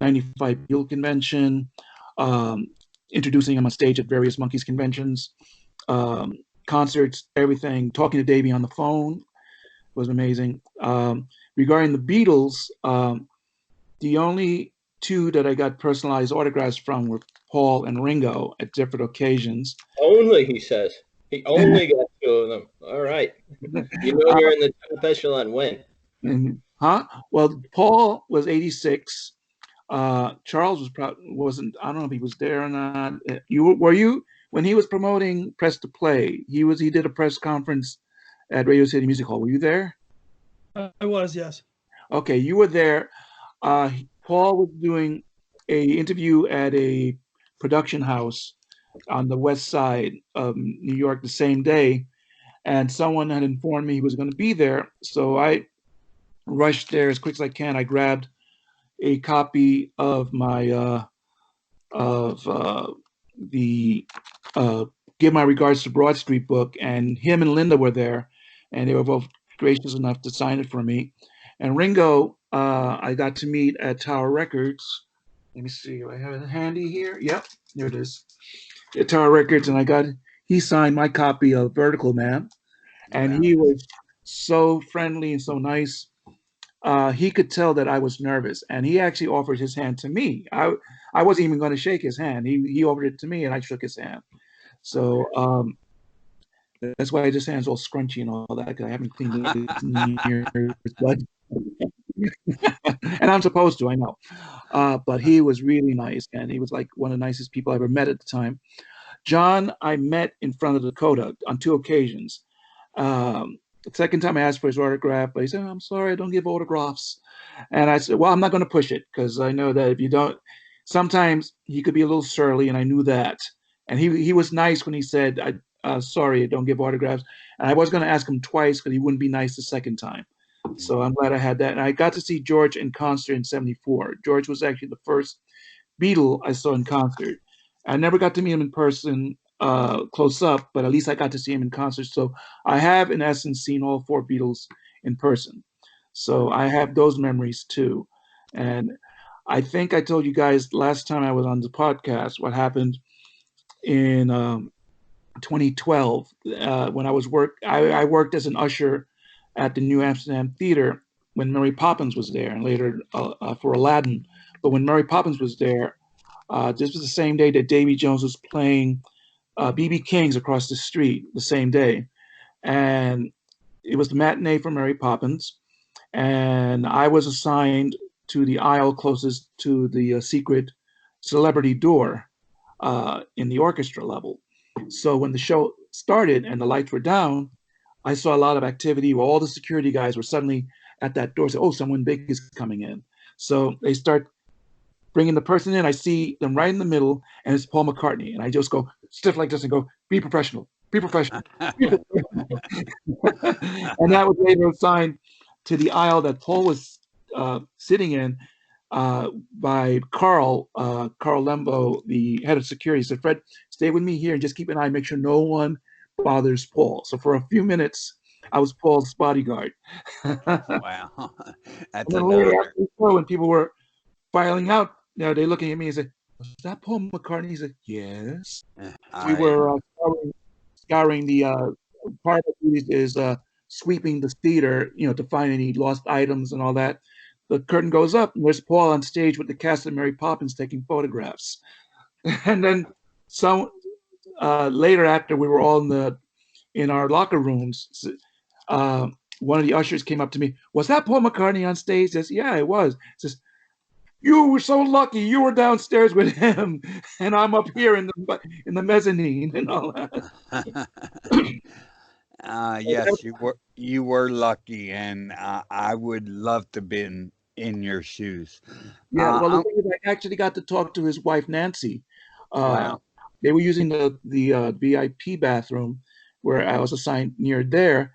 '95 Beatles convention, um, introducing him on stage at various Monkees conventions, concerts, everything. Talking to Davy on the phone was amazing. Regarding the Beatles, the only two that I got personalized autographs from were Paul and Ringo at different occasions. Only, he says. He only got two of them. All right. You know you're in the top echelon when? Well, Paul was 86. Charles wasn't. I don't know if he was there or not. Were you when he was promoting Press to Play? He did a press conference at Radio City Music Hall. Were you there? I was, yes. Okay, you were there. Paul was doing a interview at a production house on the west side of New York the same day, and someone had informed me he was going to be there. So I rushed there as quick as I can. I grabbed a copy of my the Give My Regards to Broad Street book, and him and Linda were there, and they were both gracious enough to sign it for me. And Ringo, I got to meet at Tower Records. Let me see, I have it handy here. Yep, there it is. At Tower Records, and he signed my copy of Vertical Man, and he was so friendly and so nice. He could tell that I was nervous, and he actually offered his hand to me. I wasn't even going to shake his hand. He offered it to me, and I shook his hand. So that's why his hand's all scrunchy and all that, because I haven't cleaned his blood. And I'm supposed to, I know. But he was really nice, and he was like one of the nicest people I ever met at the time. John, I met in front of Dakota on 2 occasions. The second time I asked for his autograph, but he said, "I'm sorry, I don't give autographs." And I said, "Well, I'm not going to push it because I know that if you don't, sometimes he could be a little surly, and I knew that." And he was nice when he said, "Sorry, I don't give autographs." And I was going to ask him twice because he wouldn't be nice the second time. So I'm glad I had that. And I got to see George in concert in '74. George was actually the first Beatle I saw in concert. I never got to meet him in person close up, but at least I got to see him in concert. So I have, in essence, seen all 4 Beatles in person. So I have those memories too. And I think I told you guys last time I was on the podcast what happened in 2012 when I worked as an usher at the New Amsterdam Theater when Mary Poppins was there, and later for Aladdin. But when Mary Poppins was there, this was the same day that Davy Jones was playing B.B. King's across the street the same day. And it was the matinee for Mary Poppins. And I was assigned to the aisle closest to the secret celebrity door in the orchestra level. So when the show started and the lights were down, I saw a lot of activity where all the security guys were suddenly at that door, say, "Oh, someone big is coming in." So they start bringing the person in. I see them right in the middle, and it's Paul McCartney. And I just go stiff like this and go, "Be professional, be professional, be professional." And that was later assigned to the aisle that Paul was sitting in by Carl Lembo, the head of security. He said, "Fred, stay with me here and just keep an eye, make sure no one bothers Paul." So for a few minutes, I was Paul's bodyguard. Wow, that's And then an later honor. after the show, when people were filing out, they're looking at me and say, "Was that Paul McCartney?" He said, "Yes." We were scouring the part of it is sweeping the theater, to find any lost items and all that. The curtain goes up, and there's Paul on stage with the cast of Mary Poppins taking photographs. And then some later, after we were all in our locker rooms, uh, one of the ushers came up to me. Was that Paul McCartney on stage? Says, yeah, it was. Says, you were so lucky. You were downstairs with him, and I'm up here in the mezzanine and all that. Yes, you were lucky, and I would love to be in your shoes. Yeah, well, the thing is, I actually got to talk to his wife, Nancy. Wow. They were using the VIP bathroom where I was assigned near there,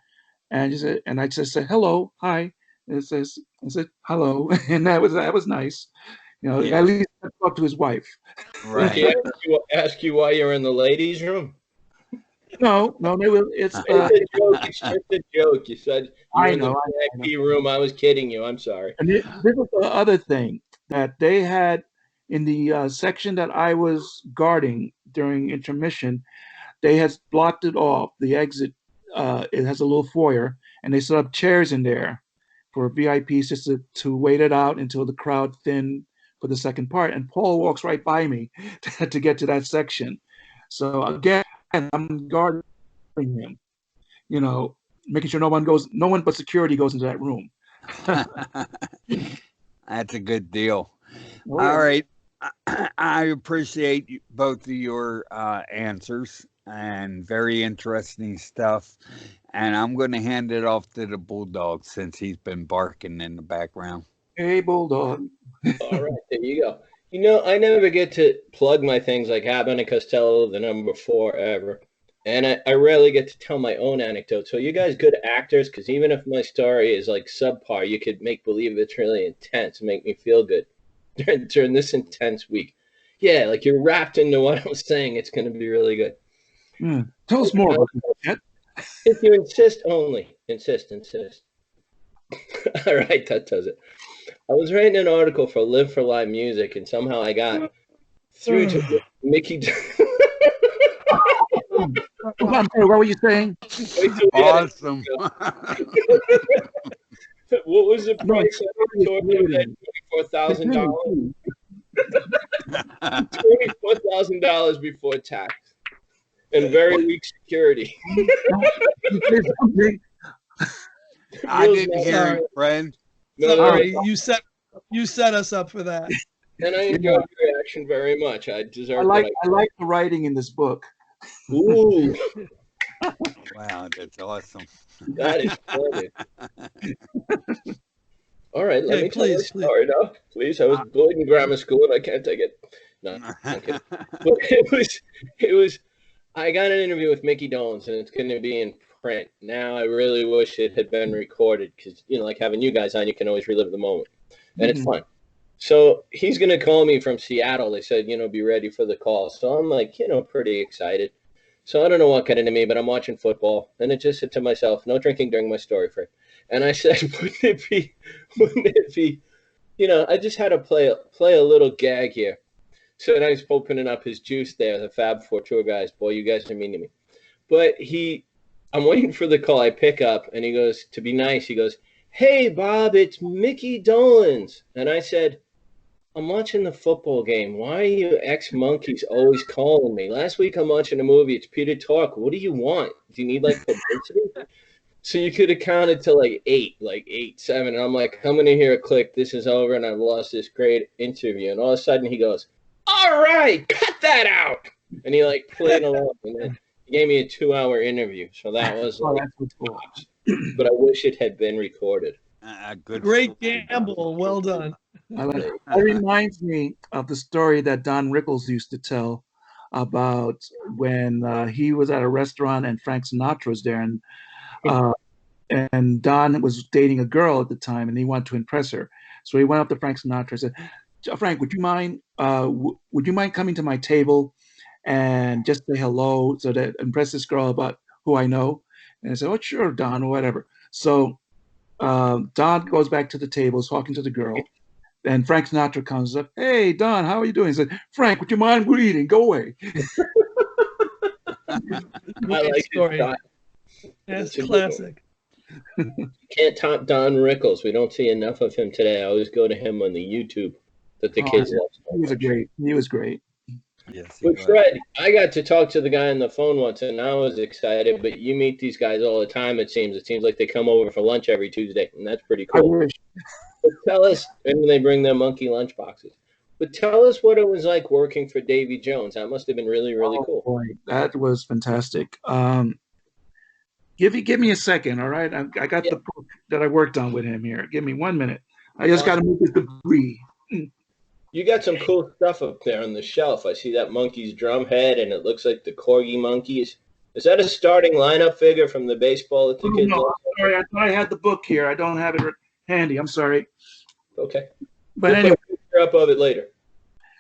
and I just said hello, hi. And I said hello, and that was nice. Yeah. At least I talked to his wife. Right. Did he ask you why you're in the ladies' room? No, it's It's a joke. It's just a joke. You said you're in the I VIP room. I was kidding you. I'm sorry. And this is the other thing that they had in the section that I was guarding during intermission. They had blocked it off. The exit, it has a little foyer, and they set up chairs in there for VIPs just to wait it out until the crowd thinned for the second part. And Paul walks right by me to get to that section. So again, I'm guarding him, making sure no one but security goes into that room. That's a good deal. Oh, All right. I appreciate both of your answers and very interesting stuff. And I'm going to hand it off to the Bulldog since he's been barking in the background. Hey, Bulldog. All right, there you go. I never get to plug my things like Abbott and Costello, the number 4 ever. And I rarely get to tell my own anecdote. So you guys good actors, because even if my story is like subpar, you could make believe it's really intense and make me feel good during this intense week. Yeah, like you're wrapped into what I'm saying. It's going to be really good. Tell us more about that. If you insist only. Insist. All right, that does it. I was writing an article for Live for Live Music, and somehow I got through to Mickey. What were you saying? Awesome. What was the price of $24,000? $24,000 before tax and very weak security. I didn't hear it, friend. Sorry, you set us up for that. And I enjoyed your reaction very much. I deserve. I like the writing in this book. Ooh. Wow, that's awesome. That is funny. All right, let me tell you a story now. Please, I was bullied in grammar school and I can't take it. No, okay. But it was. I got an interview with Mickey Dolenz, and it's going to be in print. Now, I really wish it had been recorded because, like having you guys on, you can always relive the moment, and it's fun. So he's going to call me from Seattle. They said, be ready for the call. So I'm like, pretty excited. So I don't know what got into me, but I'm watching football, and it just said to myself, no drinking during my story, Fred. And I said, wouldn't it be, I just had to play a little gag here. So then I was opening up his juice there, the Fab Four tour guys. Boy, you guys are mean to me. But I'm waiting for the call. I pick up, and he goes, to be nice, he goes, hey, Bob, it's Mickey Dolenz. And I said, I'm watching the football game. Why are you ex-Monkees always calling me? Last week I'm watching a movie. It's Peter Talk. What do you want? Do you need, publicity? So you could have counted to, 8, 7. And I'm like, I'm going to hear a click. This is over, and I've lost this great interview. And all of a sudden he goes, all right, cut that out. And he, played along. And then he gave me a 2-hour interview. So that was, cool. But I wish it had been recorded. Great gamble. Well done. It reminds me of the story that Don Rickles used to tell about when he was at a restaurant and Frank Sinatra was there, and Don was dating a girl at the time, and he wanted to impress her. So he went up to Frank Sinatra and said, Frank, would you mind coming to my table and just say hello so that impress this girl about who I know? And I said, oh, sure, Don, or whatever. So Don goes back to the table, is talking to the girl. And Frank Sinatra comes up. Hey, Don, how are you doing? He said, Frank, would you mind reading? Go away. I Great like story. his style. That's It's a good classic. Can't top Don Rickles. We don't see enough of him today. I always go to him on the YouTube that the kids love. So He was much. great. He was great. Yes, he But was. Fred, I got to talk to the guy on the phone once, and I was excited. But you meet these guys all the time. It seems like they come over for lunch every Tuesday, and that's pretty I cool. wish. But tell us, and they bring their monkey lunch boxes. But tell us what it was like working for Davy Jones. That must have been really, really Oh, cool. boy, that was fantastic. Give me a second, all right? I got the book that I worked on with him here. Give me 1 minute. I just got to move this debris. You got some cool stuff up there on the shelf. I see that monkey's drum head, and it looks like the Corgi Monkees. Is that a starting lineup figure from the baseball that the kids No, love? I'm sorry. I thought I had the book here. I don't have it handy. I'm sorry. Okay. But We'll anyway, put a picture up of it later.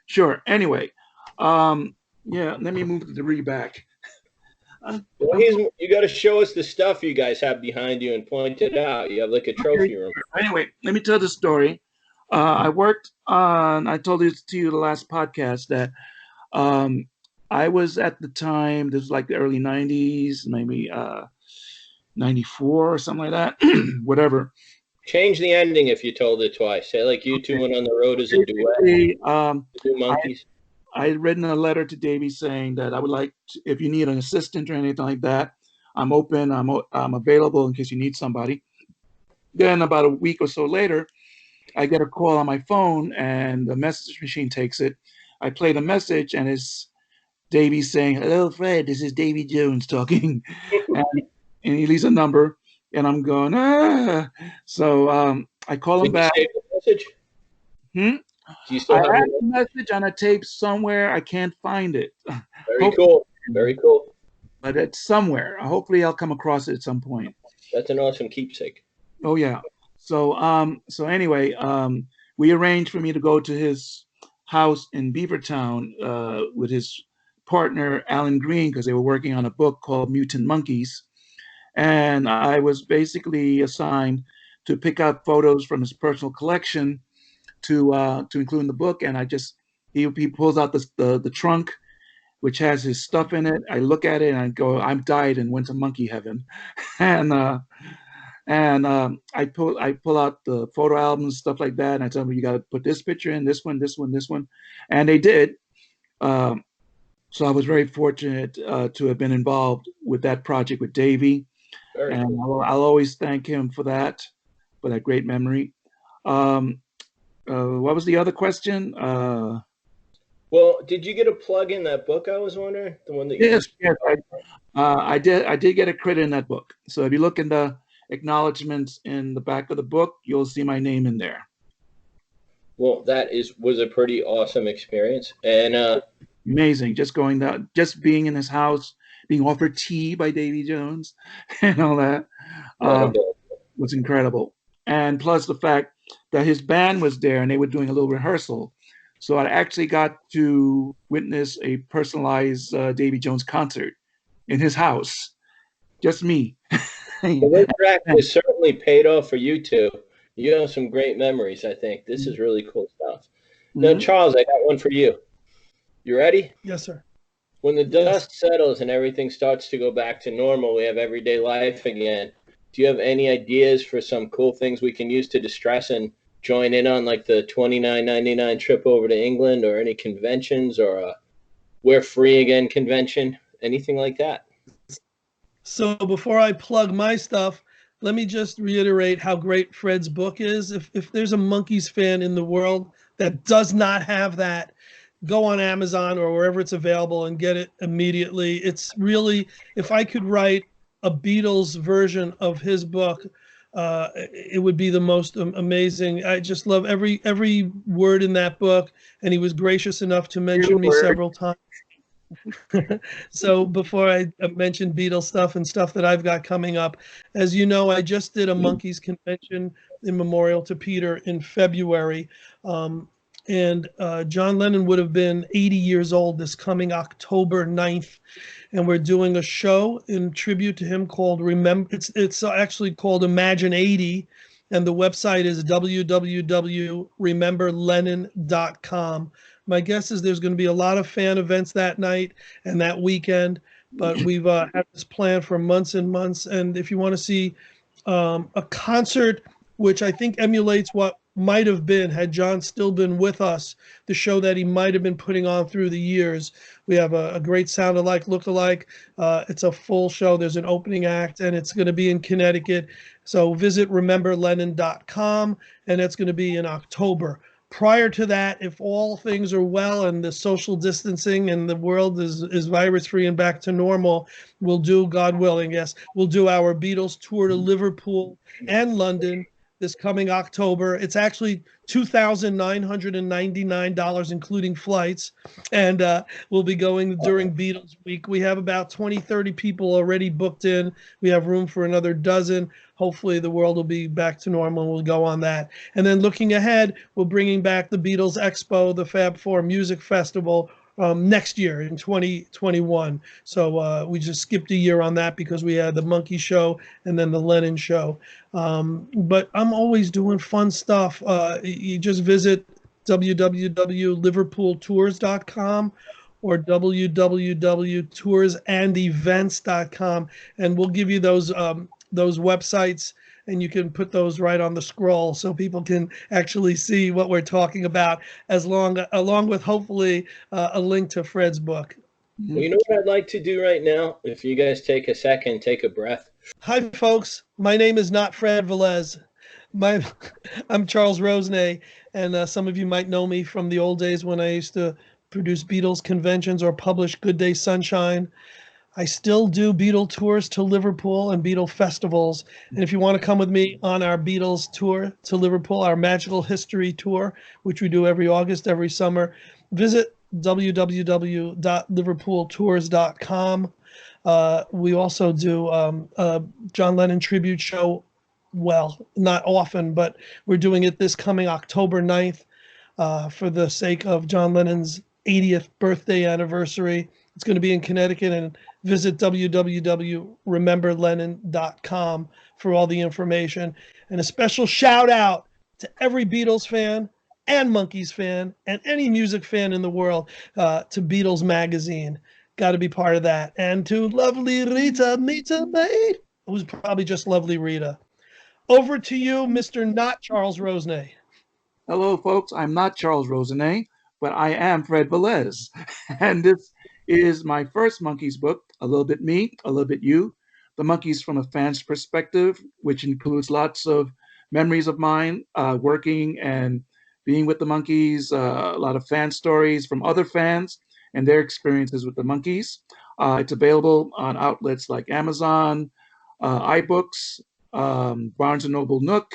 sure. Anyway, yeah, let me move the debris back. Well, you got to show us the stuff you guys have behind you and point it out. You have like a trophy room. Anyway, let me tell the story. I worked on, I told this to you the last podcast that I was at the time, this was like the early 90s, maybe 94 or something like that, whatever. Change the ending if you told it twice. Say like you two went on the road as a duet. Basically, The two monkeys. I had written a letter to Davy saying that I would like, if you need an assistant or anything like that, I'm open, I'm available in case you need somebody. Then about a week or so later, I get a call on my phone and the message machine takes it. I play the message and it's Davy saying, hello, Fred, this is Davy Jones talking. and he leaves a number and I'm going, ah. So I call him Did you back. save the message? Hmm? Do you still I have have it? the message on a tape somewhere. I can't find it. Very cool. Very cool. But it's somewhere. Hopefully I'll come across it at some point. That's an awesome keepsake. Oh yeah. So anyway, we arranged for me to go to his house in Beavertown with his partner Alan Green because they were working on a book called Mutant Monkees, and I was basically assigned to pick out photos from his personal collection to include in the book. And he pulls out the trunk, which has his stuff in it. I look at it and I go, I'm died and went to monkey heaven, and I pull out the photo albums, stuff like that, and I tell them you got to put this picture in, this one, this one, this one, and they did. So I was very fortunate to have been involved with that project with Davy, Very and cool. I'll always thank him for that great memory. What was the other question? Well, did you get a plug in that book? I was wondering the one that you Yes, just. yes, I did. I did get a credit in that book. So if you look in the acknowledgments in the back of the book, you'll see my name in there. Well, that was a pretty awesome experience, and Amazing. Just going down, just being in his house, being offered tea by Davy Jones, and all that was incredible. And plus the fact that his band was there and they were doing a little rehearsal. So I actually got to witness a personalized Davy Jones concert in his house. Just me. the way practice certainly paid off for you two. You have some great memories, I think. This is really cool stuff. Now, Charles, I got one for you. You ready? Yes, sir. When the dust settles and everything starts to go back to normal, we have everyday life again. Do you have any ideas for some cool things we can use to distress and join in on, like the $29.99 trip over to England, or any conventions, or a We're Free Again convention, anything like that? So before I plug my stuff, let me just reiterate how great Fred's book is. If there's a Monkees fan in the world that does not have that, go on Amazon or wherever it's available and get it immediately. It's really, if I could write a Beatles version of his book, it would be the most amazing. I just love every word in that book, and he was gracious enough to mention me several times. So before I mention Beatles stuff and stuff that I've got coming up, as you know, I just did a Monkees convention in memorial to Peter in February. And John Lennon would have been 80 years old this coming October 9th. And we're doing a show in tribute to him called Remember. It's actually called Imagine 80. And the website is www.rememberlennon.com. My guess is there's going to be a lot of fan events that night and that weekend. But we've had this plan for months and months. And if you want to see a concert, which I think emulates what might have been had John still been with us, the show that he might have been putting on through the years. We have a great sound alike, look alike. It's a full show. There's an opening act, and it's going to be in Connecticut. So visit rememberlennon.com, and that's going to be in October. Prior to that, if all things are well and the social distancing and the world is virus-free and back to normal, we'll do, God willing, yes, we'll do our Beatles tour to Liverpool and London this coming October. It's actually $2,999, including flights. And we'll be going during Beatles Week. We have about 20, 30 people already booked in. We have room for another dozen. Hopefully the world will be back to normal and we'll go on that. And then looking ahead, we're bringing back the Beatles Expo, the Fab Four Music Festival, next year in 2021. So we just skipped a year on that because we had the Monkey Show and then the Lennon Show. But I'm always doing fun stuff. You just visit www.liverpooltours.com or www.toursandevents.com, and we'll give you those websites, and you can put those right on the scroll so people can actually see what we're talking about, along with hopefully a link to Fred's book. Well, you know what I'd like to do right now? If you guys take a second, take a breath. Hi, folks. My name is not Fred Velez. I'm Charles Rosenay, and some of you might know me from the old days when I used to produce Beatles conventions or publish Good Day Sunshine. I still do Beatle tours to Liverpool and Beatle festivals. And if you want to come with me on our Beatles tour to Liverpool, our Magical History Tour, which we do every August, every summer, visit www.liverpooltours.com. We also do a John Lennon tribute show. Well, not often, but we're doing it this coming October 9th for the sake of John Lennon's 80th birthday anniversary. It's going to be in Connecticut, and visit www.rememberlennon.com for all the information. And a special shout out to every Beatles fan and Monkees fan and any music fan in the world, to Beatles Magazine. Got to be part of that. And to lovely Rita Maid, who's probably just lovely Rita. Over to you, Mr. Not Charles Rosenay. Hello, folks. I'm not Charles Rosenay, but I am Fred Velez. And this is my first Monkees book, A Little Bit Me, A Little Bit You, The Monkees from a Fan's Perspective, which includes lots of memories of mine working and being with the Monkees, a lot of fan stories from other fans and their experiences with the Monkees. It's available on outlets like Amazon, iBooks, Barnes & Noble Nook,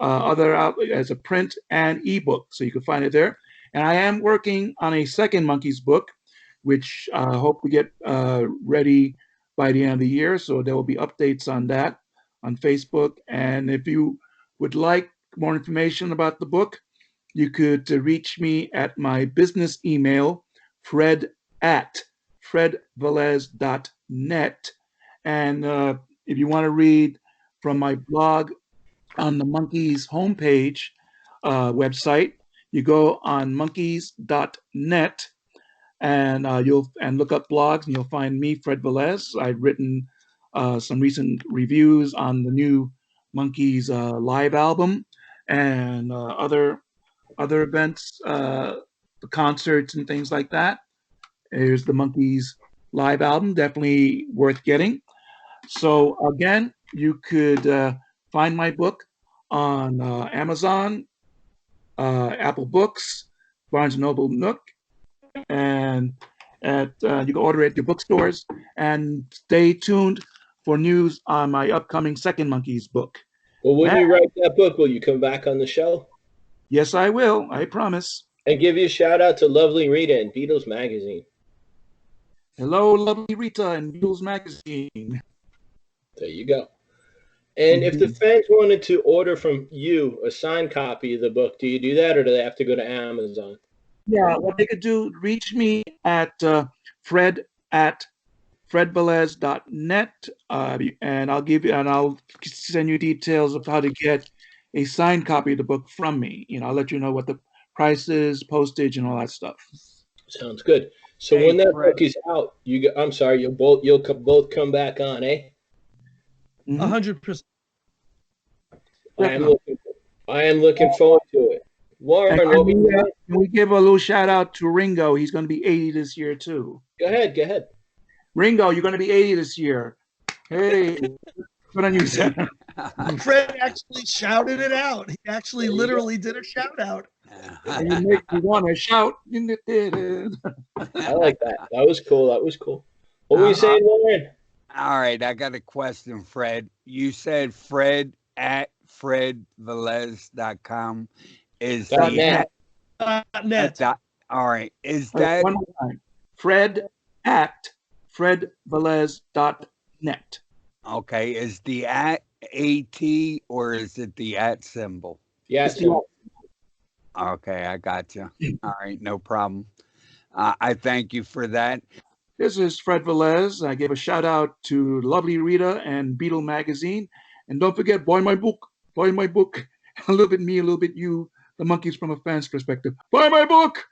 other outlets as a print and ebook, so you can find it there. And I am working on a second Monkees book, which I hope to get ready by the end of the year. So there will be updates on that on Facebook. And if you would like more information about the book, you could reach me at my business email, fred@fredvelez.net. And if you want to read from my blog on the Monkees homepage website, you go on monkees.net, and you'll look up blogs, and you'll find me, Fred Velez. I've written some recent reviews on the new Monkees live album and other events, the concerts and things like that. Here's the Monkees live album, definitely worth getting. So again, you could find my book on Amazon, Apple Books, Barnes & Noble Nook, and you can order it at your bookstores. And stay tuned for news on my upcoming second Monkees book. Well, when you write that book, will you come back on the show? Yes, I will. I promise. And give you a shout out to lovely Rita in Beatles Magazine. Hello, lovely Rita in Beatles Magazine. There you go. And if the fans wanted to order from you a signed copy of the book, do you do that, or do they have to go to Amazon? Yeah, what they could do, reach me at Fred at fredvelez.net, and I'll send you details of how to get a signed copy of the book from me. I'll let you know what the price is, postage, and all that stuff. Sounds good. So Hey, when that Fred. book is out, I'm sorry, you'll both come back on, eh? 100%. I am looking forward to it. Warren, And what were you can saying? we give a little shout out to Ringo? He's going to be 80 this year too. Go ahead. Ringo, you're going to be 80 this year. Hey, good on you, sir. Fred actually shouted it out. He actually literally did a shout out. You make me want to shout. I like that. That was cool. What were you saying, Warren? All right, I got a question, Fred. You said Fred at fredvelez.com. Is Dot the net. Net. all right, is that One more time. Fred at fredvelez.net. okay? Is the at AT or is it the at symbol? Yes. Okay, I got you. All right, no problem. I thank you for that. This is Fred Velez. I gave a shout out to lovely Rita and Beatle Magazine. And don't forget, buy my book. Buy my book. A little bit me, a little bit you. The Monkees from a fan's perspective. Buy my book.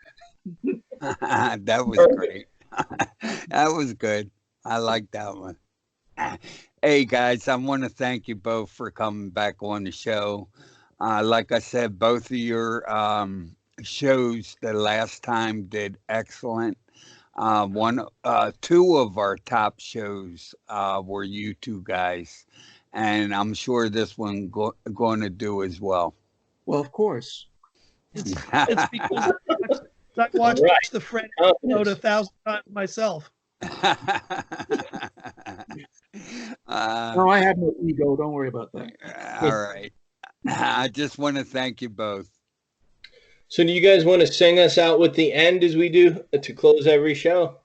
That was great. That was good. I like that one. Hey guys, I want to thank you both for coming back on the show. Like I said, both of your shows the last time did excellent. Two of our top shows were you two guys, and I'm sure this one going to do as well. Well, of course. It's because I watched the Fred episode 1,000 times myself. No, I have no ego. Don't worry about that. All right. I just want to thank you both. So do you guys want to sing us out with the end as we do to close every show?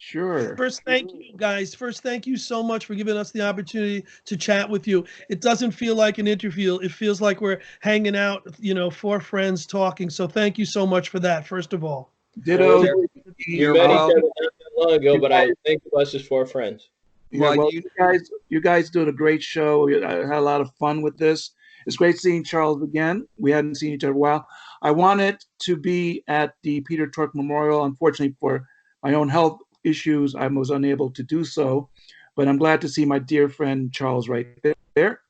Sure. First, thank you, guys. First, thank you so much for giving us the opportunity to chat with you. It doesn't feel like an interview. It feels like we're hanging out, four friends talking. So thank you so much for that, first of all. Ditto. You met each other not that long ago, but I think of us as four friends. Yeah, well, you guys did a great show. I had a lot of fun with this. It's great seeing Charles again. We hadn't seen each other in a while. I wanted to be at the Peter Tork Memorial. Unfortunately, for my own health issues, I was unable to do so. But I'm glad to see my dear friend Charles right there.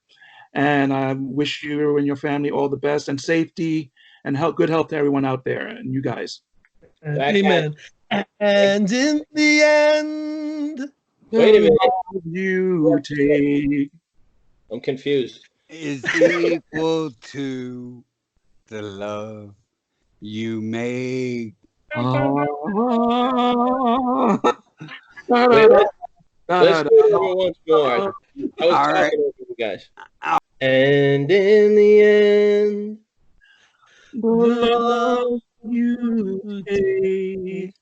And I wish you and your family all the best and safety and good health to everyone out there and you guys. Amen. And in the end, wait a minute. You take. I'm confused. Is equal to the love you make. Let's do it once more. I was talking over you guys. And in the end, the love you take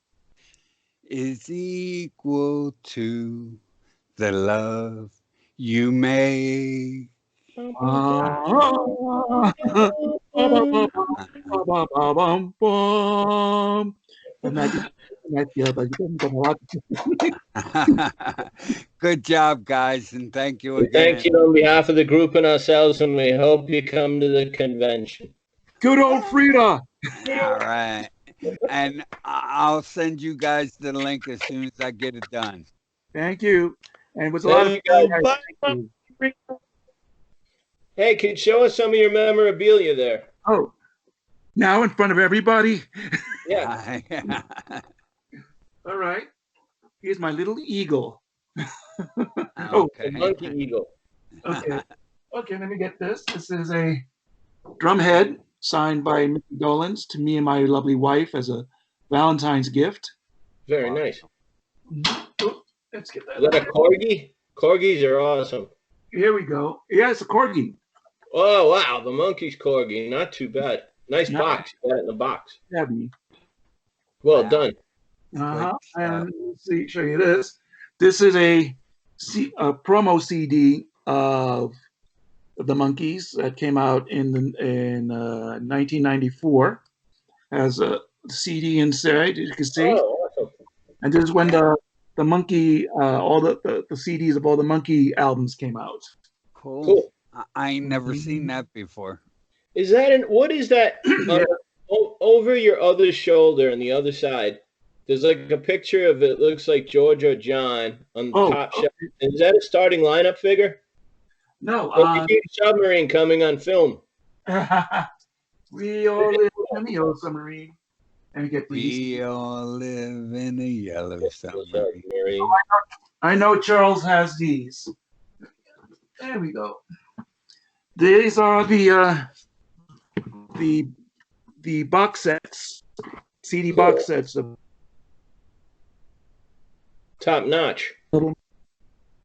is equal to the love you make. Good job, guys, and thank you again. Thank you on behalf of the group and ourselves, and we hope you come to the convention. Good old Frida. All right. And I'll send you guys the link as soon as I get it done. Thank you. And it was a lot of fun. Hey, can you show us some of your memorabilia there? Oh, now in front of everybody? Yeah. All right. Here's my little eagle. Okay. Monkey eagle. Okay. Okay, let me get this. This is a drum head signed by Mickey Dolenz to me and my lovely wife as a Valentine's gift. Very nice. Oh, let's get that. Is that a corgi? Corgis are awesome. Here we go. Yeah, it's a corgi. Oh, wow. The Monkees corgi. Not too bad. Nice box. You got it in the box. Heavy. Well done. And let's see, show you this. This is a promo CD of the Monkees that came out in 1994. Has a CD inside, you can see. Oh, awesome. And this is when the Monkey, all the CDs of all the Monkey albums came out. Cool. I ain't never seen that before. Is that what is that? Yeah. Over your other shoulder on the other side, there's like a picture of it. Looks like George or John on the top shelf. Is that a starting lineup figure? No. Submarine coming on film. We all live in the old submarine. Let me get these. We all live in a yellow submarine. I know Charles has these. There we go. These are the box sets, CD box sets of top notch.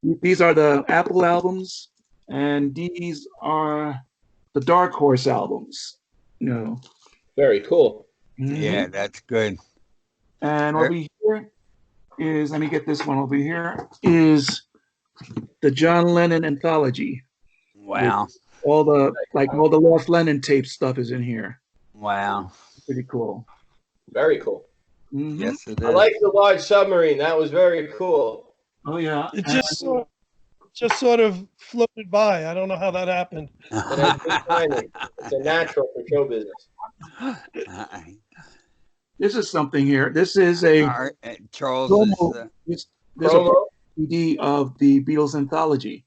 These are the Apple albums, and these are the Dark Horse albums. No. Very cool. Yeah, that's good. And over here is, let me get this one over here, is the John Lennon Anthology. Wow. All the Lost Lennon tape stuff is in here. Wow. Pretty cool. Very cool. Mm-hmm. Yes, it is. I like the large submarine. That was very cool. Oh yeah. It just sort of floated by. I don't know how that happened. It's a natural for show business. This is something here. This is a Charles promo. This is a CD of the Beatles Anthology.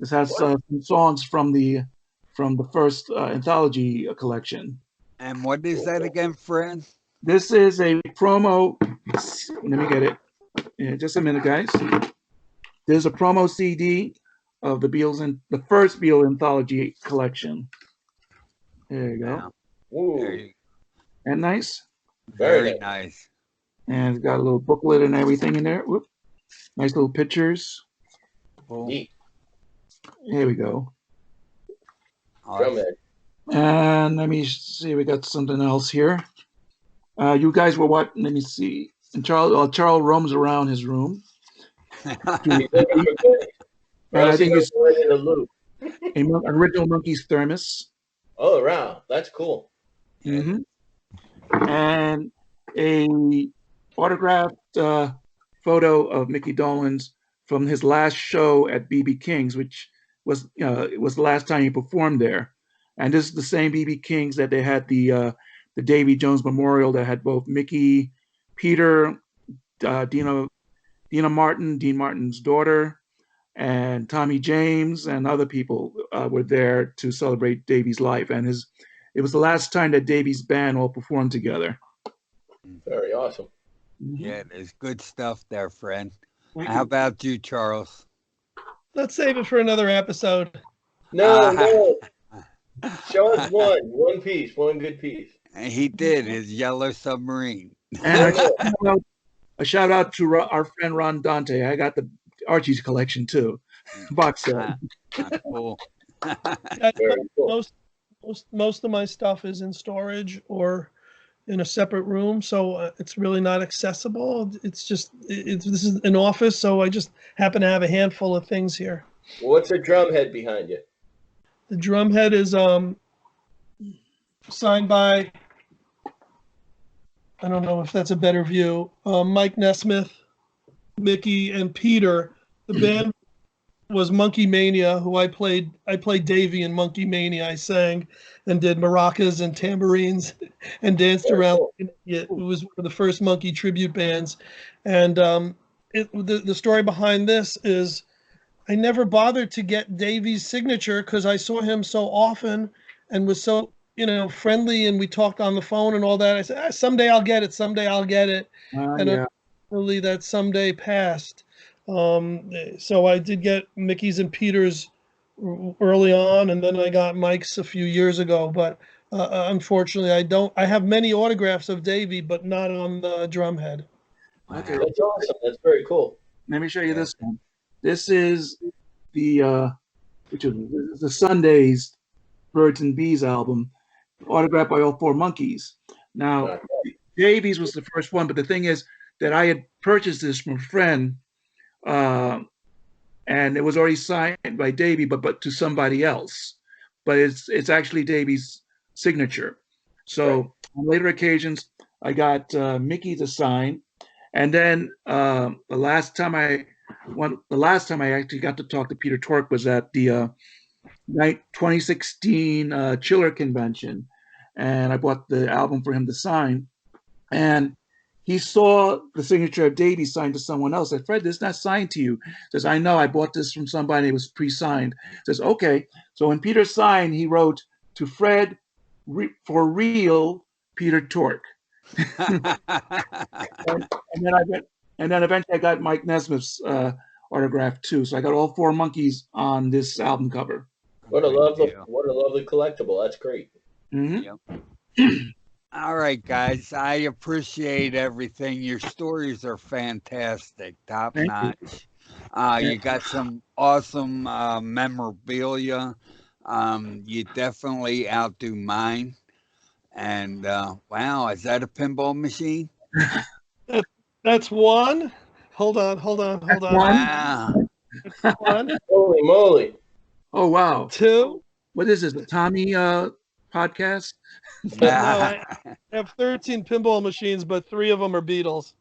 This has some songs from the first anthology collection. And what is that again, Fred? This is a promo. Let me get it. Yeah, just a minute, guys. There's a promo CD of the Beatles and the first Beatles Anthology collection. There you go. Ooh. There you go. And nice. Very nice. And it's got a little booklet and everything in there. Whoop. Nice little pictures. Cool. Neat. Here we go. Awesome. And let me see. We got something else here. You guys were what? Let me see. And Charles roams around his room. And I think it's an original Monkees thermos. Oh, wow. That's cool. Mm-hmm. And a autographed photo of Mickey Dolenz from his last show at BB King's, which was it was the last time he performed there. And this is the same BB King's that they had the Davy Jones Memorial that had both Mickey, Peter, Dean Martin's daughter, and Tommy James and other people were there to celebrate Davy's life. And it was the last time that Davy's band all performed together. Very awesome. Yeah, there's good stuff there, friend. How about you, Charles? Let's save it for another episode. No. Show us one piece, one good piece. He did his Yellow Submarine. And a shout out to our friend Ron Dante. I got the Archie's collection too, box set. Cool. Most of my stuff is in storage or in a separate room, so it's really not accessible. It's just this is an office, so I just happen to have a handful of things here. What's the drum head behind you? The drum head is signed by, I don't know if that's a better view, Mike Nesmith, Mickey, and Peter. The band was Monkey Mania, who I played Davy in Monkey Mania. I sang and did maracas and tambourines and danced around. It was one of the first Monkey tribute bands. And the story behind this is I never bothered to get Davy's signature because I saw him so often and was so, friendly, and we talked on the phone and all that. I said, someday I'll get it. Someday I'll get it. And unfortunately, that someday passed. So I did get Mickey's and Peter's early on, and then I got Mike's a few years ago. But unfortunately, I have many autographs of Davy, but not on the drumhead. Okay, that's awesome. That's very cool. Let me show you this one. This is the Sundays Birds and Bees album, autographed by all four Monkees. Now, Davy's was the first one, but the thing is that I had purchased this from a friend and it was already signed by Davy, but to somebody else. But it's actually Davy's signature. So on later occasions, I got Mickey to sign, and then the last time I actually got to talk to Peter Tork was at the 2016 Chiller convention, and I bought the album for him to sign, and he saw the signature of Davy signed to someone else. I said, Fred, this is not signed to you. He says, I know, I bought this from somebody, it was pre-signed. He says, okay. So when Peter signed, he wrote, to Fred, for real, Peter Tork. and then eventually I got Mike Nesmith's autograph too. So I got all 4 Monkees on this album cover. What a lovely collectible. That's great. Mm-hmm. Yep. All right, guys. I appreciate everything. Your stories are fantastic, top notch. You got some awesome memorabilia. You definitely outdo mine. And wow, is that a pinball machine? That's one. Hold on. Wow. One. Holy moly. Oh, wow. 2. What is this, the Tommy podcast? No, I have 13 pinball machines, but 3 of them are Beatles.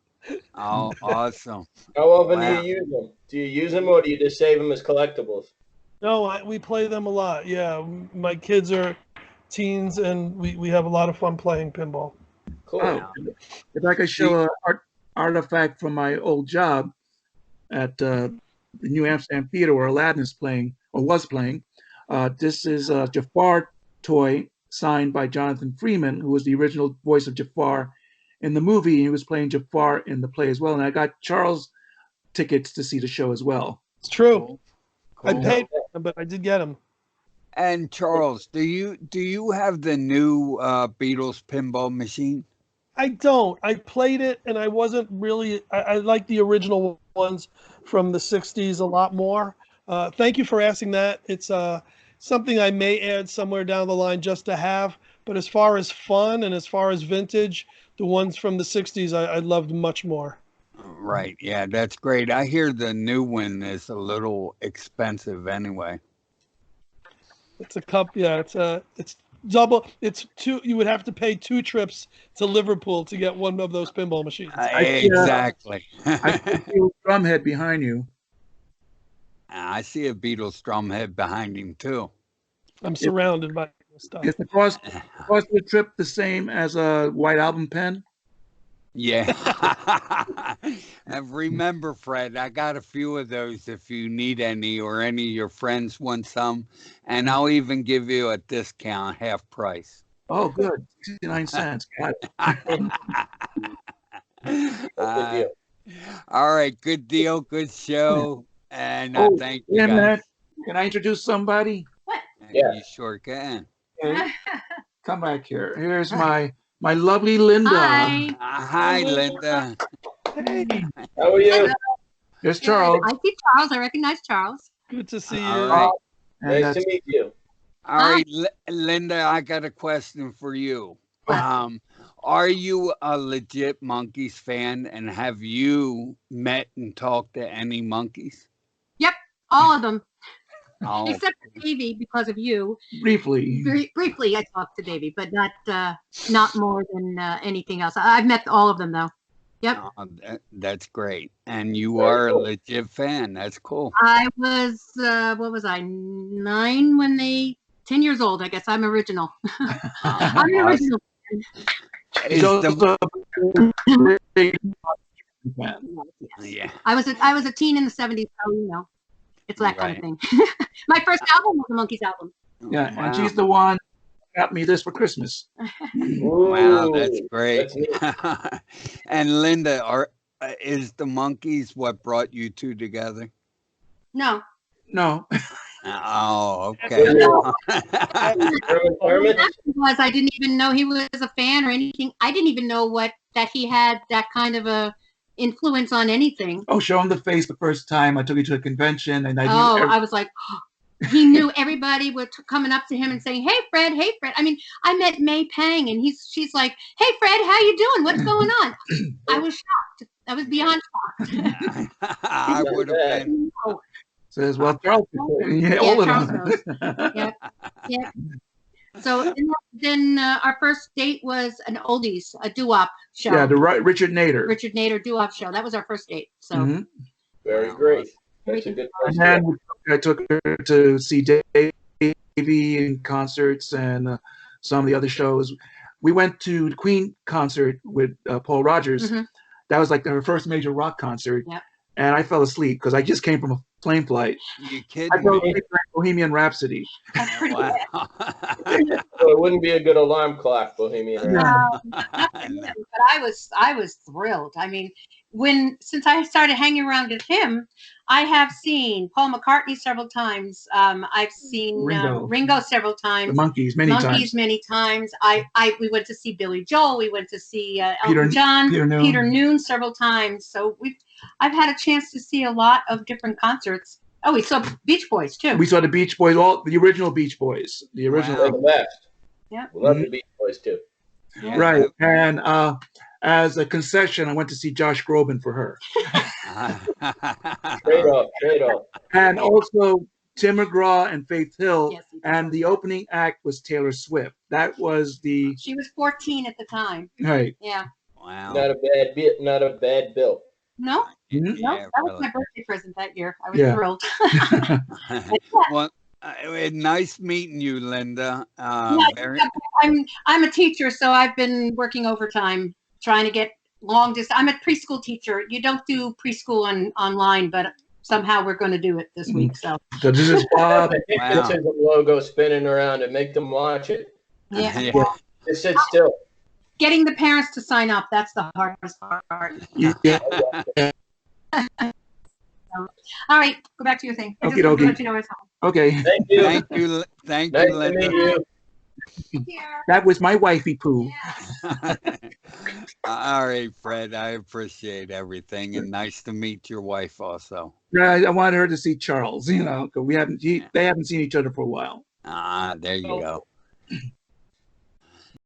Oh, awesome. How often do you use them? Do you use them or do you just save them as collectibles? No, we play them a lot. Yeah, my kids are teens, and we have a lot of fun playing pinball. Cool. Oh, if I could show an artifact from my old job at the New Amsterdam Theater where Aladdin is playing, or was playing. This is a Jafar toy signed by Jonathan Freeman, who was the original voice of Jafar in the movie. He was playing Jafar in the play as well. And I got Charles tickets to see the show as well. It's true. Cool. I paid for them, but I did get them. And Charles, do you have the new Beatles pinball machine? I don't. I played it, and I wasn't really. I like the original ones from the '60s a lot more. Thank you for asking that. It's something I may add somewhere down the line just to have. But as far as fun and as far as vintage, the ones from the '60s I loved much more. Right. Yeah, that's great. I hear the new one is a little expensive anyway. It's a cup. Yeah, it's double. It's 2. You would have to pay 2 trips to Liverpool to get one of those pinball machines. Exactly. I see a drumhead behind you. I see a Beatles drumhead behind him too. I'm surrounded by stuff. Is the cost of the trip the same as a White Album pen? Yeah. And remember, Fred, I got a few of those if you need any or any of your friends want some. And I'll even give you a discount, half price. Oh, good. 69 cents. Got Good deal. All right. Good deal. Good show. And thank you, guys. Can I introduce somebody? Yeah. You sure can. Okay. Come back here. Here's my lovely Linda. Hi. Hi, Linda. Hey, How are you? Here's Charles. I see Charles. I recognize Charles. good to see you. All right. Nice to meet you. All right, Linda, I got a question for you. Are you a legit Monkees fan, and have you met and talked to any Monkees? Yep, all of them. Oh, Except for Davy, because of you. Briefly. Briefly, I talked to Davy, but not more than anything else. I've met all of them, though. Yep. That's great. And you are a legit fan. That's cool. I was, what was I, 9 when 10 years old, I guess. I'm original. I'm an original fan. Yeah. I was a teen in the 70s, so you know, it's that kind of thing. My first album was the Monkees album. Yeah, and she's the one who got me this for Christmas. Wow, that's great. And Linda, is the Monkees what brought you two together? No. Oh, okay. Because I didn't even know he was a fan or anything. I didn't even know that he had that kind of a influence on anything. Oh, show him the face the first time I took you to a convention, and I was like, he knew everybody was coming up to him and saying, "Hey, Fred, hey, Fred." I mean, I met May Pang, and she's like, "Hey, Fred, how you doing? What's going on?" I was shocked. I was beyond shocked. I would have been. Says, well, Charles, yeah, older Charles than knows. Yep. Yep. So then our first date was an oldies, a doo-wop show. Yeah, the Richard Nader. Richard Nader doo-wop show. That was our first date. So Mhm. Very great. That's a good place And to go. then I took her to see Davy in concerts and some of the other shows. We went to the Queen concert with Paul Rogers. Mhm. That was like her first major rock concert. Yep. And I fell asleep because I just came from a plane flight. You I kidding fell me? asleep during Bohemian Rhapsody. that's pretty Wow. So it wouldn't be a good alarm clock, Bohemian Rhapsody. Not for him, but I was thrilled. I mean, since I started hanging around with him, I have seen Paul McCartney several times. I've seen Ringo several times. The Monkees many times. We went to see Billy Joel. We went to see Elton John, Peter Noon several times. So I've had a chance to see a lot of different concerts. Oh, we saw Beach Boys too. We saw the Beach Boys, the original Beach Boys, the original. They're the best. Yeah. We love the Beach Boys too. Yeah. Right. And as a concession, I went to see Josh Groban for her. Trade off. And also Tim McGraw and Faith Hill. Yes, And the opening act was Taylor Swift. That was She was 14 at the time. Right. Yeah. Wow. Not a bad bill. No. Mhm. No, Yeah, that was really. my birthday present that year. I was Yeah. thrilled. Well, nice meeting you, Linda. Yeah, I'm a teacher, so I've been working overtime trying to get long distance. I'm a preschool teacher. You don't do preschool online, but somehow we're going to do it this week. So So this is Bob. Wow. This is a logo spinning around and make them watch it. yeah, Yeah. Just sit still. getting the parents to sign up, that's the hardest part. Yeah. All right, go back to your thing. I just Okie wanted to dokie. let you know it's home. Okay. Thank you. Thank Nice you, to Linda. meet you. That was my wifey poo. All right, Fred. I appreciate everything, and nice to meet your wife also. Yeah, I wanted her to see Charles, because they haven't seen each other for a while. There you go.